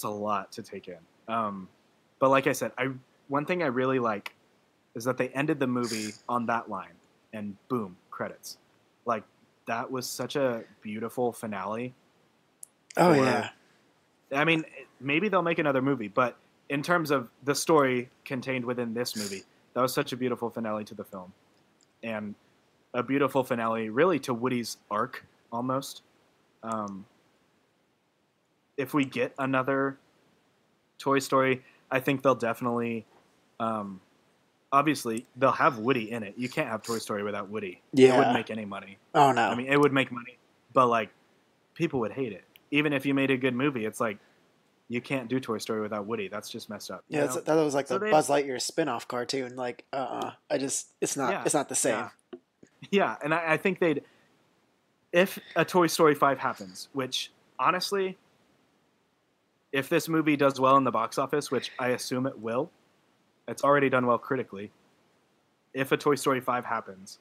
a lot to take in. But like I said, one thing I really like is that they ended the movie on that line, and boom, credits. Like that was such a beautiful finale. oh For, yeah. I mean, maybe they'll make another movie, but in terms of the story contained within this movie, that was such a beautiful finale to the film, and a beautiful finale, really, to Woody's arc almost. Um, if we get another Toy Story, I think they'll definitely, obviously, they'll have Woody in it. You can't have Toy Story without Woody. It wouldn't Yeah. make any money. Oh I no. mean, it would make money, but like, people would hate it. Even if you made a good movie, it's like you can't do Toy Story without Woody. That's just messed up. Yeah, that was like So the they, Buzz Lightyear spin-off cartoon. Like, yeah, it's not the same. yeah, yeah. And I think if a Toy Story 5 happens, which honestly, if this movie does well in the box office, which I assume it will, it's already done well critically. If a Toy Story 5 happens,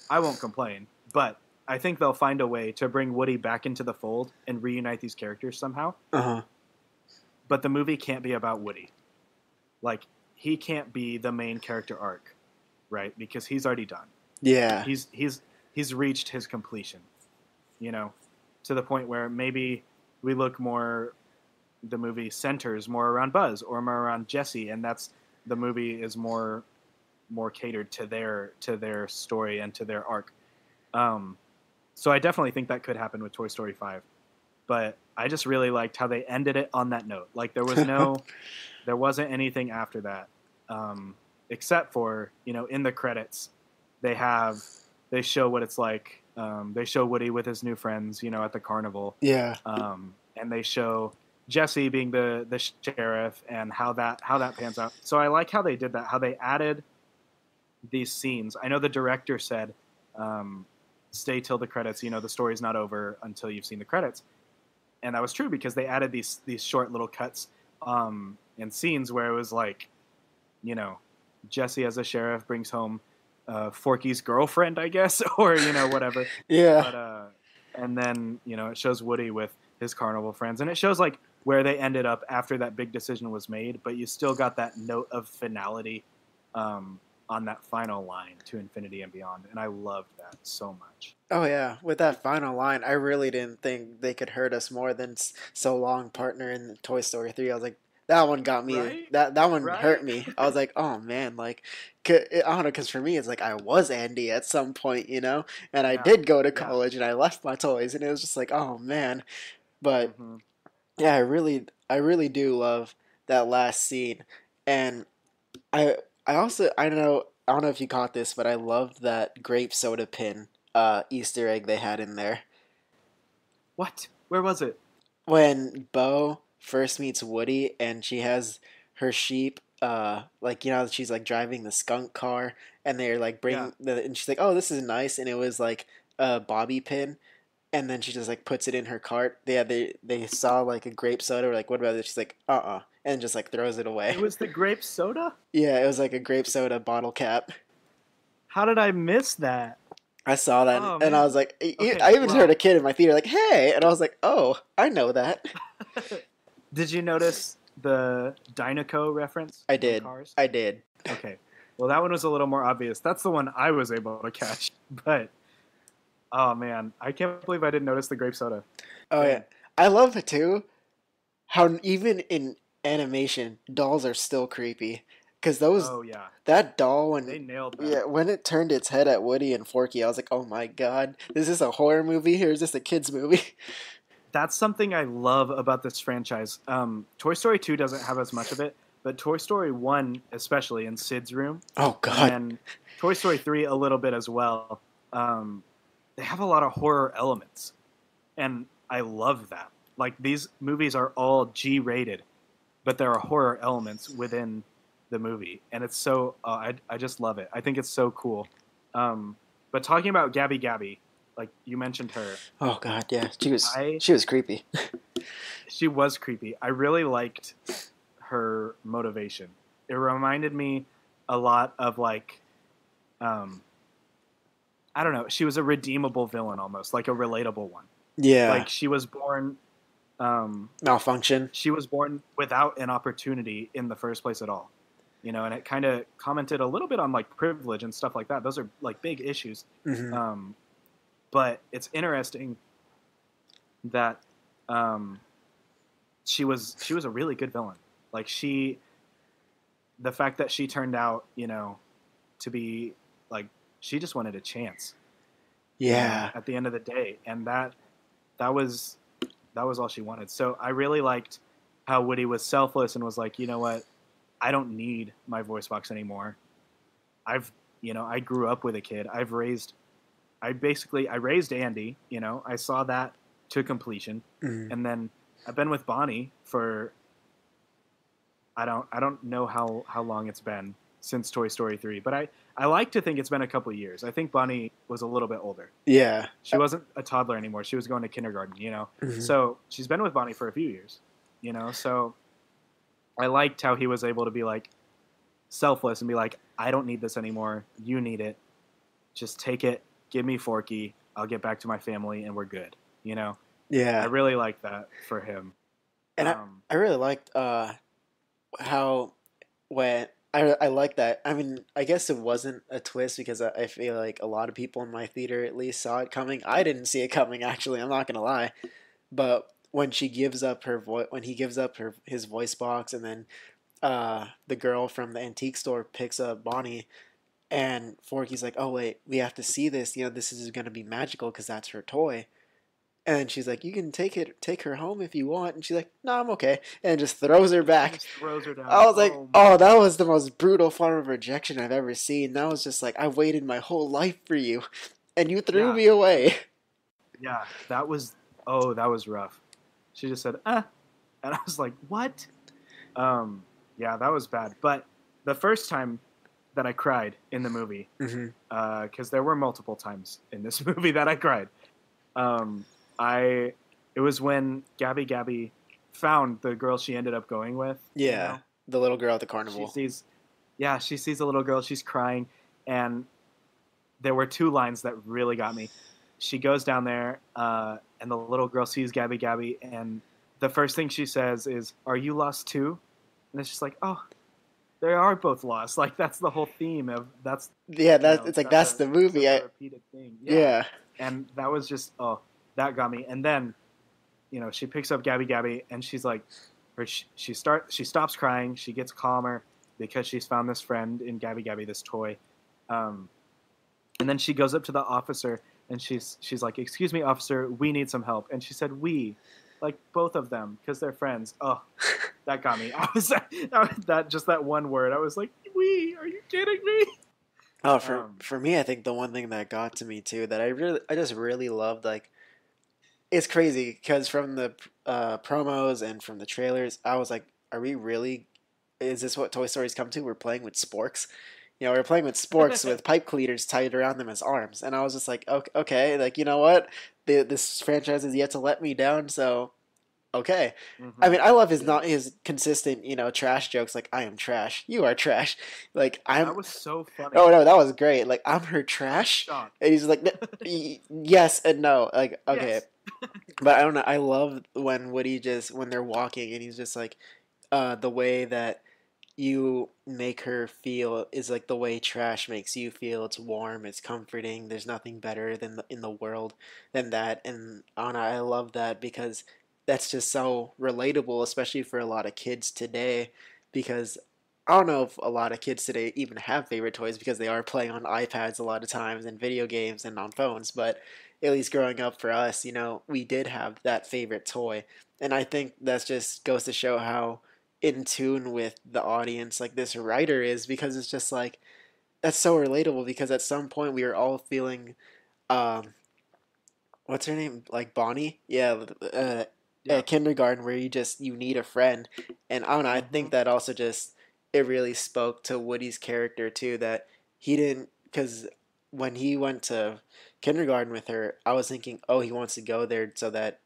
I won't complain, but I think they'll find a way to bring Woody back into the fold and reunite these characters somehow. Uh-huh. But the movie can't be about Woody. Like, he can't be the main character arc, right? Because he's already done. Yeah. He's reached his completion, to the point where maybe we look more, the movie centers more around Buzz or more around Jesse, and the movie is more catered to their story and to their arc. So I definitely think that could happen with Toy Story 5. But I just really liked how they ended it on that note. Like there wasn't anything after that, except for in the credits, they show what it's like. They show Woody with his new friends, at the carnival. Yeah. And they show Jesse being the sheriff and how that pans out. So I like how they did that. How they added these scenes. I know the director said, "Stay till the credits. The story's not over until you've seen the credits." And that was true because they added these short little cuts and scenes where it was like, Jesse as a sheriff brings home Forky's girlfriend, I guess, or whatever. Yeah. But and then it shows Woody with his carnival friends, and it shows like where they ended up after that big decision was made. But you still got that note of finality on that final line, to infinity and beyond, and I loved that so much. Oh yeah, with that final line, I really didn't think they could hurt us more than So Long, Partner in Toy Story 3. I was like, that one got me. Right? That one Right? hurt me. I was like, oh man, like, I don't know, because for me, it's like I was Andy at some point, and I Yeah. did go to Yeah. college, and I left my toys, and it was just like, oh man. But Mhm. yeah, I really do love that last scene, and I also I don't know if you caught this, but I loved that grape soda pin Easter egg they had in there. What? Where was it? When Bo first meets Woody and she has her sheep, like she's like driving the skunk car, and they're like Yeah. and she's like, oh, this is nice, and it was like a bobby pin, and then she just like puts it in her cart. They saw like a grape soda, like what about it? She's like, and just like throws it away. It was the grape soda? Yeah, it was like a grape soda bottle cap. How did I miss that? I saw that, Oh, and I man. was like, Okay, I even well- heard a kid in my theater like, "Hey!" And I was like, "Oh, I know that." Did you notice the Dynaco reference? I from did. Cars? I did. Okay. Well, that one was a little more obvious. That's the one I was able to catch. But, oh man, I can't believe I didn't notice the grape soda. Oh Dang. yeah, I love it too. How even in animation, dolls are still creepy. Because Oh yeah, that doll they nailed that. yeah, when it turned its head at Woody and Forky, I was like, oh my god, is this a horror movie or is this a kids movie? That's something I love about this franchise. Toy Story 2 doesn't have as much of it, but Toy Story 1 especially in Sid's room, Oh and God. then Toy Story 3 a little bit as well. They have a lot of horror elements, and I love that. Like these movies are all G-rated, but there are horror elements within the movie, and it's so I just love it. I think it's so cool. But talking about Gabby Gabby, like you mentioned her, Oh God. Yeah. I She was creepy. she was creepy. I really liked her motivation. It reminded me a lot of like um, I don't know. She was a redeemable villain almost, like a relatable one. Yeah. Like Malfunction. she was born without an opportunity in the first place at all. And it kind of commented a little bit on like privilege and stuff like that. Those are like big issues. Hmm. Um, but it's interesting that she was a really good villain. Like the fact that she turned out, to be like she just wanted a chance, Yeah. at the end of the day, and that was all she wanted. So I really liked how Woody was selfless and was like, you know what, I don't need my voice box anymore. I grew up with a kid. I raised Andy. I saw that to completion, Hmm. and then I've been with Bonnie for I don't know how long it's been since Toy Story 3, but I like to think it's been a couple of years. I think Bonnie was a little bit older. Yeah. She wasn't a toddler anymore. She was going to kindergarten. Hmm. So she's been with Bonnie for a few years. So I liked how he was able to be like selfless and be like, I don't need this anymore. You need it. Just take it. Give me Forky. I'll get back to my family and we're good. I Yeah. really like that for him. And Um, I really liked how when I like that. I mean, I guess it wasn't a twist because I feel like a lot of people in my theater at least saw it coming. I didn't see it coming actually. I'm not gonna lie, but when she gives up her voice, when he gives up his voice box, and then the girl from the antique store picks up Bonnie, and Forky's like, "Oh wait, we have to see this. This is gonna be magical because that's her toy." And she's like, "You can take her home if you want." And she's like, "No, I'm okay," and just throws her he back. just throws her I down. was like, Oh my "Oh, that god. was the most brutal form of rejection I've ever seen." That was just like, I waited my whole life for you, and you threw Yeah. me away. Yeah. That was rough. She just said, and I was like, what? Yeah, that was bad. But the first time that I cried in the movie, Hmm. because there were multiple times in this movie that I cried. Um, I it was when Gabby Gabby found the girl she ended up going with. Yeah, the little girl at the She carnival. sees, yeah, she sees a little girl. She's crying, and there were two lines that really got me. She goes down there, and the little girl sees Gabby Gabby, and the first thing she says is, "Are you lost too?" And it's just like, oh, they are both lost. Like that's the whole theme of Yeah, it's like that's that's the movie. such a repeated thing. Yeah, Yeah, and that was just that got me. And then she picks up Gabby Gabby, and she's like, she stops crying. She gets calmer because she's found this friend in Gabby Gabby, this toy. Um, and then she goes up to the officer and she's like, "Excuse me, officer, we need some help." And she said, "We," like both of them because they're friends. Oh, that got me. I was that just that one word. I was like, "We? Are you kidding me?" Oh, for Um, for me, I think the one thing that got to me too that I just really loved, like, it's crazy because from the promos and from the trailers, I was like, are we really? Is this what Toy Story's come to? We're playing with sporks. We're playing with sporks with pipe cleaters tied around them as arms, and I was just like, okay, okay, like, you know what? This franchise has yet to let me down, so okay. I mhm. mean, I love his Yeah, not his consistent, trash jokes like, "I am trash, you are trash," like, that I'm. was so funny. Oh no, that was great. Like, I'm her I was trash, shocked. and he's like, Yes and no." Like, okay, Yes. but I don't know. I love when Woody just when they're walking and he's just like, the way that you make her feel is like the way trash makes you feel. It's warm, it's comforting. There's nothing better than in the world than that. And Anna, I love that because that's just so relatable, especially for a lot of kids today. Because I don't know if a lot of kids today even have favorite toys because they are playing on iPads a lot of times and video games and on phones. But at least growing up for us, we did have that favorite toy. And I think that just goes to show how in tune with the audience like this writer is, because it's just like that's so relatable, because at some point we were all feeling um what's her name, like Bonnie, yeah, Yeah. at kindergarten, where you need a friend. And I don't know, I Hmm. think that also just it really spoke to Woody's character too, that he didn't, because when he went to kindergarten with her, I was thinking, oh, he wants to go there so that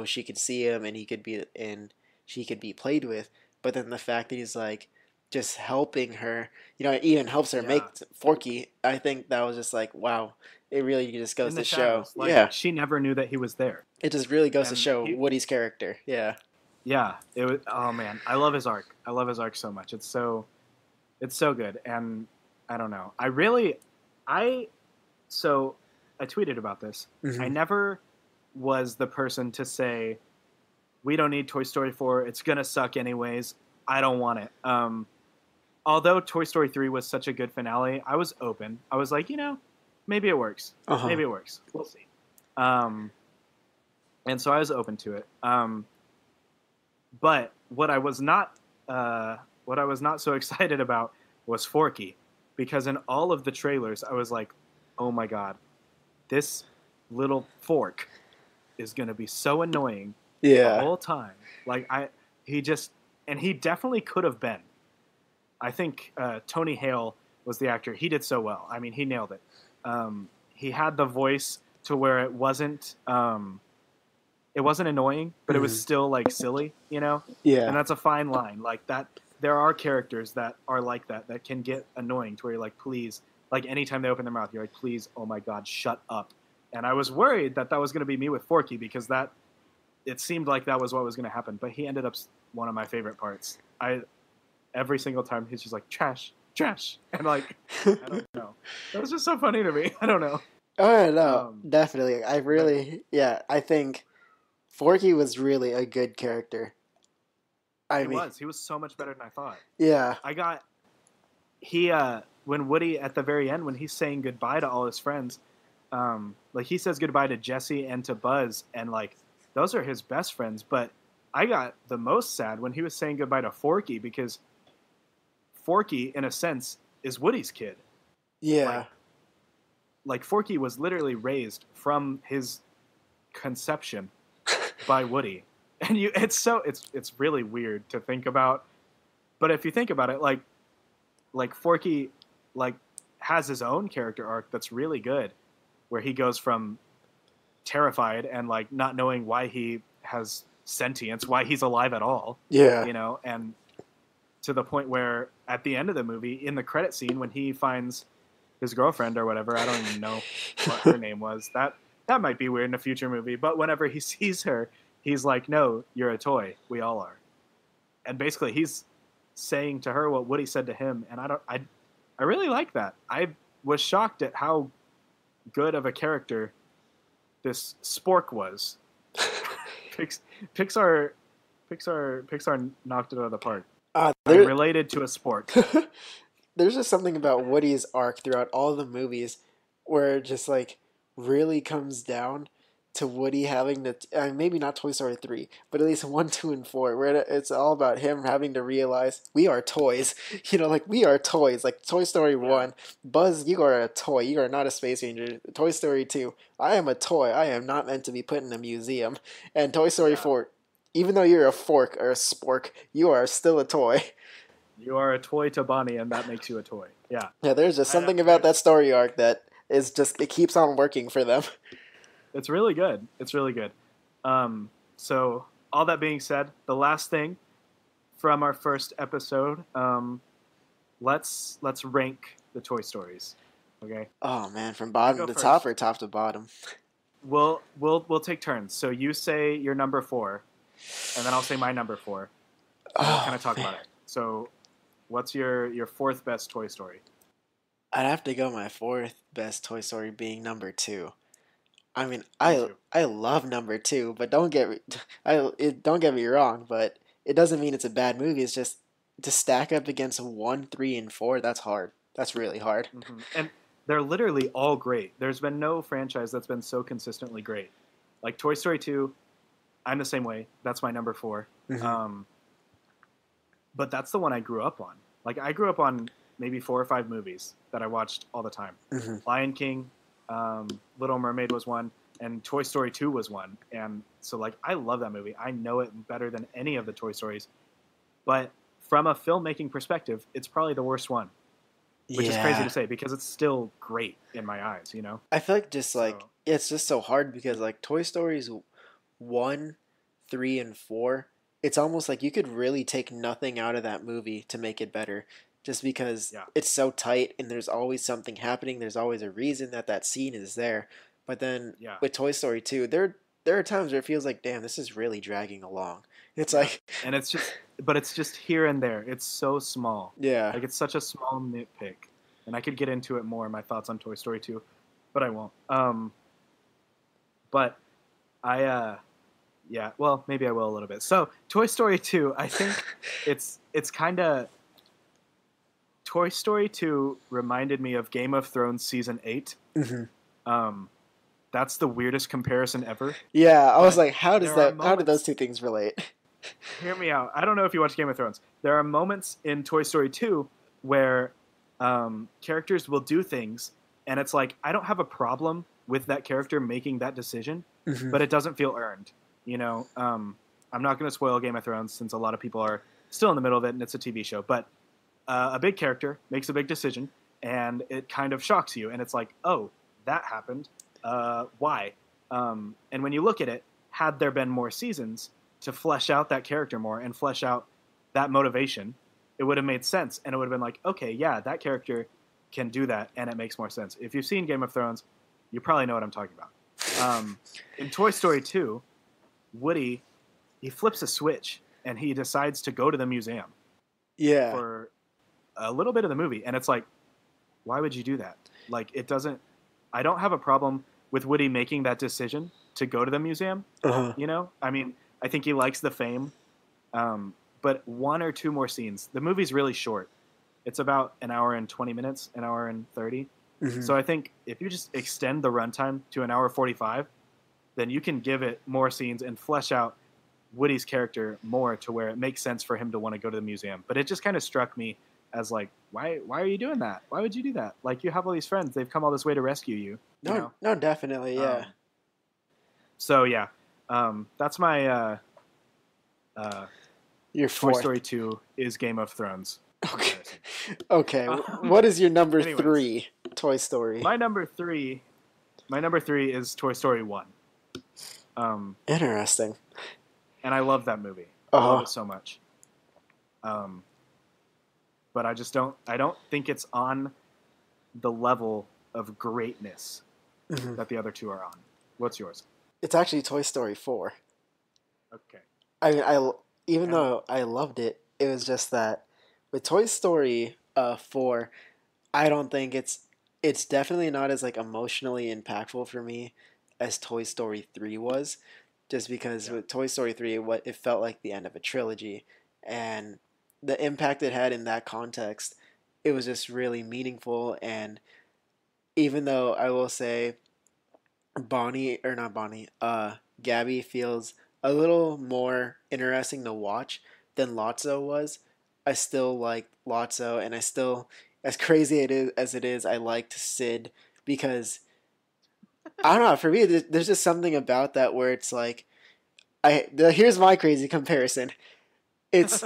she could see him and she could be played with. But then the fact that he's like just helping her, even helps her Yeah. make Forky, I think that was just like, wow, it really just goes In the to show. shadows, like Yeah, she never knew that he was there, it just really goes to and show he. Woody's character. Yeah. Yeah, it was. Oh man, I love his arc. I love his arc so much. It's so good, and I don't know. I so I tweeted about this. I Hmm. never was the person to say we don't need Toy Story 4. It's gonna suck anyways. I don't want it. Although Toy Story 3 was such a good finale, I was open. I was like, maybe it works. Uh huh. Maybe it works. We'll see. Um, and so I was open to it. But what I was not so excited about was Forky, because in all of the trailers, I was like, oh my god, this little fork is gonna be so annoying the Yeah. whole time. Like he just, and he definitely could have been. I think Tony Hale was the actor. He did so well. I mean, he nailed it. He had the voice to where it wasn't annoying, but it was Hmm. still like silly. And Yeah. that's a fine line. Like that, there are characters that are like that can get annoying to where you're like, please, like anytime they open their mouth, you're like, please, oh my god, shut up. And I was worried that was going to be me with Forky, because it seemed like that was what was going to happen. But he ended up one of my favorite parts. Every single time he's just like trash, trash, and like I don't know. That was just so funny to me. I don't know. Oh no, Um, definitely. I but really, yeah, I think Forky was really a good character. I mean, he was so much better than I thought. yeah. I got he when Woody at the very end, when he's saying goodbye to all his friends, like he says goodbye to Jesse and to Buzz, and like those are his best friends. But I got the most sad when he was saying goodbye to Forky, because Forky, in a sense, is Woody's kid. Yeah. Like Forky was literally raised from his conception by Woody, and it's really weird to think about. But if you think about it, like Forky, like has his own character arc that's really good, where he goes from terrified and like not knowing why he has sentience, why he's alive at all, Yeah. and to the point where at the end of the movie, in the credit scene, when he finds his girlfriend or whatever, I don't even know what her name was. That might be weird in a future movie, but whenever he sees her, he's like, "No, you're a toy. We all are." And basically, he's saying to her what Woody said to him, and I really like that. I was shocked at how good of a character this Spork was. Pixar, Pixar knocked it out of the park. I There, related to a Spork. there's just something about Woody's arc throughout all the movies where it just like really comes down to Woody having to, maybe not Toy Story 3, but at least 1, 2, and 4, where it's all about him having to realize we are toys. Like we are toys. Like Toy Story Yeah, 1, Buzz, you are a toy. You are not a space ranger. Toy Story 2, I am a toy. I am not meant to be put in a museum. And Toy Story yeah. 4, even though you're a fork or a spork, you are still a toy. You are a toy to Bonnie, and that makes you a toy. Yeah, Yeah, there's just I know. something about that story arc that is just, it keeps on working for them. It's really good. It's really good. So all that being said, the last thing from our first episode, let's rank the Toy Stories. Okay, Oh man, from you bottom go to top first. or top to bottom? We'll take turns. So you say your number four, and then I'll say my number four, and we'll kind Oh of talk man, about it. So, what's your fourth best Toy Story? I'd have to go my fourth best Toy Story being number two. I mean, Me I too. I love number two, but don't get me wrong, but it doesn't mean it's a bad movie. It's just to stack up against 1, 3, and 4. That's hard. That's really hard. And they're literally all great. There's been no franchise that's been so consistently great. Like Toy Story 2, I'm the same way. That's my number four. Hmm. Um, but that's the one I grew up on. Like I grew up on maybe 4 or 5 movies that I watched all the time. Mm-hmm. Lion King, Little Mermaid was one, and Toy Story 2 was one. And so like I love that movie. I know it better than any of the Toy Stories. But from a filmmaking perspective, it's probably the worst one. Which is crazy to say because it's still great in my eyes, you know? I feel like it's just so hard because like Toy Stories 1, 3, and 4, it's almost like you could really take nothing out of that movie to make it better. Just because it's so tight and there's always something happening, there's always a reason that scene is there. But then with Toy Story 2, there are times where it feels like, damn, this is really dragging along. It's like, and it's just here and there. It's so small. Yeah. Like it's such a small nitpick. And I could get into it more in my thoughts on Toy Story 2, but I won't. But I well, maybe I will a little bit. So, Toy Story 2, I think it's kind of Toy Story 2 reminded me of Game of Thrones season 8. Mm-hmm. That's the weirdest comparison ever. Yeah, I was like, how do those two things relate? Hear me out. I don't know if you watch Game of Thrones. There are moments in Toy Story 2 where characters will do things, and it's like, I don't have a problem with that character making that decision, mm-hmm. but it doesn't feel earned. You know, I'm not going to spoil Game of Thrones since a lot of people are still in the middle of it, and it's a TV show, but a big character makes a big decision, and it kind of shocks you, and it's like, oh, that happened. Why? And when you look at it, had there been more seasons to flesh out that character more and flesh out that motivation, it would have made sense, and it would have been like, okay, yeah, that character can do that, and it makes more sense. If you've seen Game of Thrones, you probably know what I'm talking about. In Toy Story 2, Woody, he flips a switch, and he decides to go to the museum. Yeah. For a little bit of the movie, and it's like, why would you do that? Like, it doesn't... I don't have a problem with Woody making that decision to go to the museum. Uh-huh. You know? I mean, I think he likes the fame. But 1 or 2 more scenes. The movie's really short. It's about an hour and 20 minutes, an hour and 30. Mm-hmm. So I think if you just extend the runtime to an hour 45, then you can give it more scenes and flesh out Woody's character more to where it makes sense for him to want to go to the museum. But it just kind of struck me as like, why are you doing that? Why would you do that? Like, you have all these friends. They've come all this way to rescue you. No, definitely, yeah. So, yeah. That's my... Your Toy fourth. Story 2 is Game of Thrones. Okay. What is your number 3 Toy Story? My number 3 is Toy Story 1. Interesting. And I love that movie. I love it so much. But I don't think it's on the level of greatness that the other two are on. What's yours? It's actually Toy Story 4. Okay. I mean, even though I loved it, it was just that with Toy Story 4, I don't think it's definitely not as like emotionally impactful for me as Toy Story 3 was, just because with Toy Story 3, it felt like the end of a trilogy, and the impact it had in that context, it was just really meaningful. And even though I will say Gabby feels a little more interesting to watch than Lotso was, I still like Lotso, and I still, as crazy as it is, I liked Sid, because I don't know, for me, there's just something about that where it's like, here's my crazy comparison. It's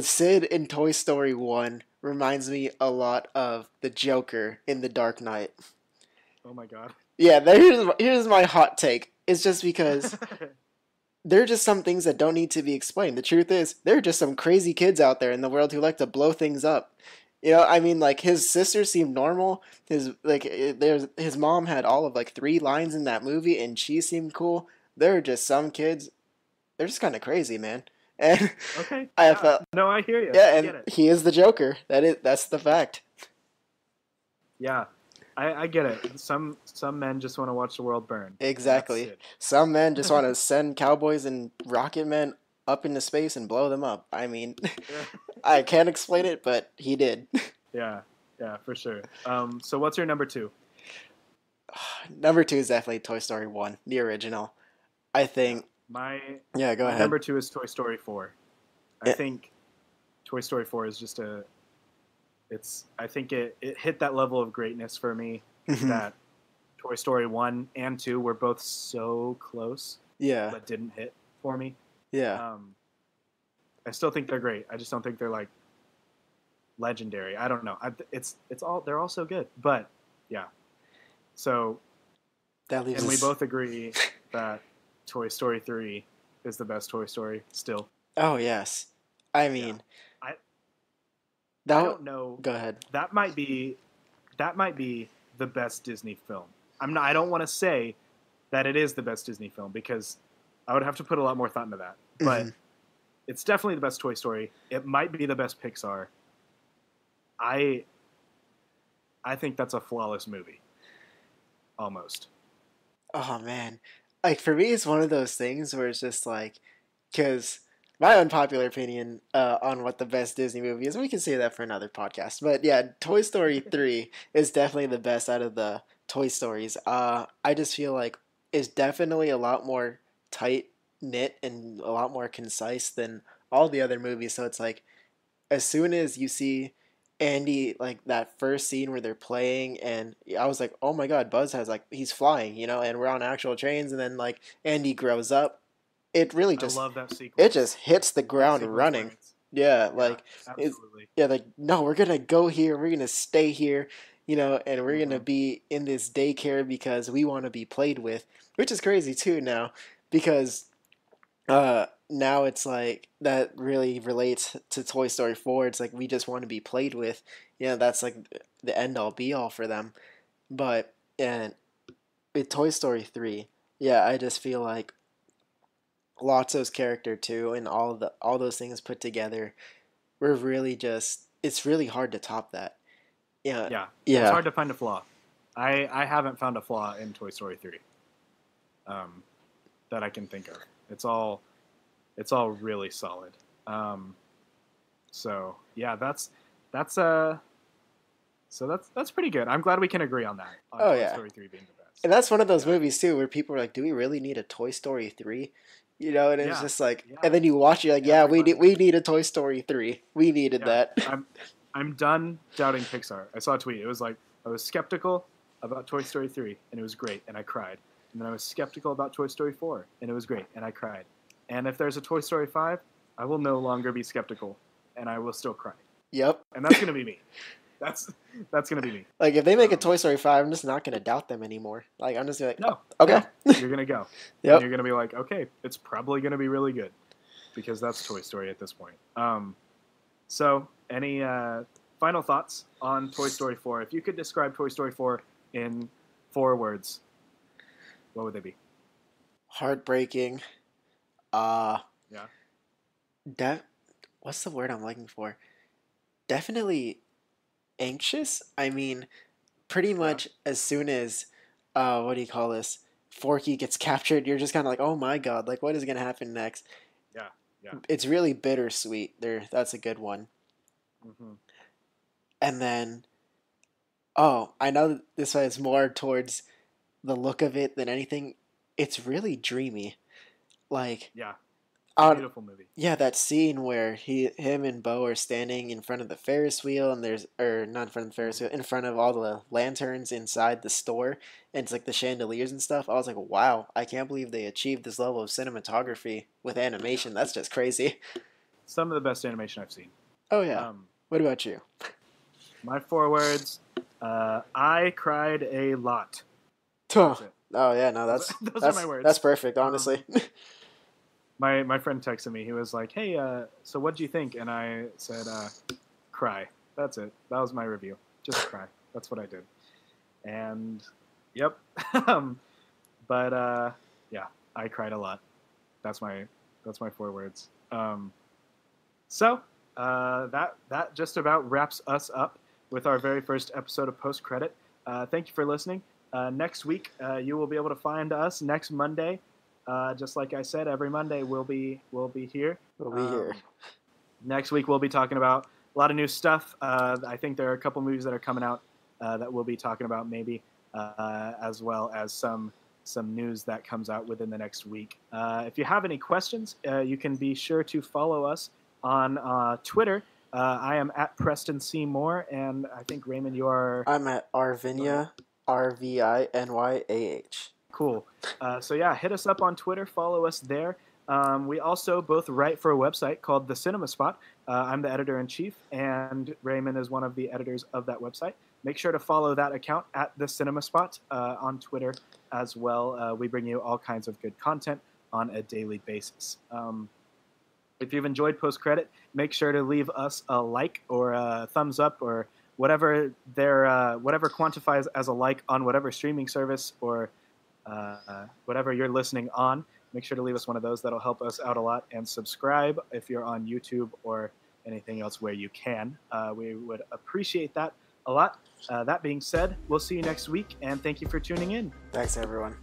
Sid in Toy Story 1 reminds me a lot of the Joker in The Dark Knight. Oh my god. Yeah, here's my hot take. It's just because there are just some things that don't need to be explained. The truth is, there are just some crazy kids out there in the world who like to blow things up. You know, I mean, like, his sister seemed normal. His mom had all of like 3 lines in that movie, and she seemed cool. There are just some kids, they're just kind of crazy, man. And okay, I felt, no, I hear you. Yeah, and he is the Joker. That's the fact. Yeah, I get it. Some men just want to watch the world burn. Exactly. Some men just want to send cowboys and rocket men up into space and blow them up. I mean, I can't explain it, but he did. Yeah, for sure. So what's your number 2? Number 2 is definitely Toy Story 1, the original. I think... Go ahead. Number 2 is Toy Story 4. I think Toy Story 4 is just I think it hit that level of greatness for me that Toy Story 1 and 2 were both so close, Yeah. but didn't hit for me. Yeah. I still think they're great. I just don't think they're like legendary. I don't know. They're all so good, but yeah. So, That leaves and we us... both agree that Toy Story 3 is the best Toy Story still. Oh, yes. I mean, I that don't know. Go ahead. That might be the best Disney film. I don't want to say that it is the best Disney film because I would have to put a lot more thought into that. But it's definitely the best Toy Story. It might be the best Pixar. I think that's a flawless movie. Almost. Oh man, like for me, it's one of those things where it's just like, because my unpopular opinion on what the best Disney movie is, we can say that for another podcast. But yeah, Toy Story 3 is definitely the best out of the Toy Stories. I just feel like it's definitely a lot more tight knit and a lot more concise than all the other movies. So it's like, as soon as you see Andy, like that first scene where they're playing, and I was like, oh my god, Buzz has like, he's flying, and we're on actual trains, and then like Andy grows up, it really I just, love that sequence. it just hits the ground running. Yeah, like, absolutely. yeah, like, no, we're gonna go here, we're gonna stay here, and we're gonna be in this daycare because we want to be played with, which is crazy too now, because now it's like that really relates to Toy Story 4. It's like we just want to be played with. That's like the end all be all for them. But and with Toy Story 3, yeah, I just feel like Lotso's character too and all those things put together were really just, it's really hard to top that. Yeah. It's hard to find a flaw. I haven't found a flaw in Toy Story 3 that I can think of. It's all really solid. So yeah, that's pretty good. I'm glad we can agree on that. On Toy Story 3 being the best. And that's one of those movies too where people are like, "Do we really need a Toy Story 3?" And it's just like, and then you watch it, you're like, "Yeah, we need a Toy Story 3. We needed that." I'm done doubting Pixar. I saw a tweet. It was like, I was skeptical about Toy Story 3 and it was great and I cried. And then I was skeptical about Toy Story 4 and it was great and I cried. And if there's a Toy Story 5, I will no longer be skeptical, and I will still cry. Yep. And that's going to be me. That's going to be me. Like, if they make a Toy Story 5, I'm just not going to doubt them anymore. Like, I'm just like, no. Okay. No. You're going to go. Yep. And you're going to be like, okay, it's probably going to be really good. Because that's Toy Story at this point. So, any final thoughts on Toy Story 4? If you could describe Toy Story 4 in 4 words, what would they be? Heartbreaking. Yeah. What's the word I'm looking for? Definitely anxious. I mean, pretty much as soon as what do you call this? Forky gets captured, you're just kind of like, oh my god, like what is gonna happen next? Yeah. It's really bittersweet. That's a good one. And then, I know this one is more towards the look of it than anything. It's really dreamy. Like, beautiful movie. Yeah, that scene where him and Bo are standing in front of the Ferris wheel, and not in front of the Ferris wheel, in front of all the lanterns inside the store, and it's like the chandeliers and stuff. I was like, wow, I can't believe they achieved this level of cinematography with animation. That's just crazy. Some of the best animation I've seen. Oh yeah. What about you? My 4 words. I cried a lot. Oh yeah, no, that's are my words. That's perfect, honestly. My friend texted me. He was like, "Hey, so what do you think?" And I said, "Cry." That's it. That was my review. Just cry. That's what I did. And yep. But yeah, I cried a lot. That's my 4 words. So that just about wraps us up with our very first episode of Post Credit. Thank you for listening. Next week, you will be able to find us next Monday. Just like I said, every Monday we'll be here. We'll be here. Next week we'll be talking about a lot of new stuff. I think there are a couple movies that are coming out that we'll be talking about maybe, as well as some news that comes out within the next week. If you have any questions, you can be sure to follow us on Twitter I am at Preston C. Moore, and I think, Raymond, you are... I'm at Arvinya, RVINYAH. Cool. So yeah, hit us up on Twitter, follow us there. We also both write for a website called The Cinema Spot. I'm the editor-in-chief, and Raymond is one of the editors of that website. Make sure to follow that account at The Cinema Spot on Twitter as well. We bring you all kinds of good content on a daily basis. If you've enjoyed Post Credit, make sure to leave us a like or a thumbs up or whatever whatever quantifies as a like on whatever streaming service or whatever you're listening on. Make sure to leave us one of those. That'll help us out a lot. And subscribe if you're on YouTube or anything else where you can. We would appreciate that a lot. That being said, we'll see you next week, and thank you for tuning in. Thanks, everyone.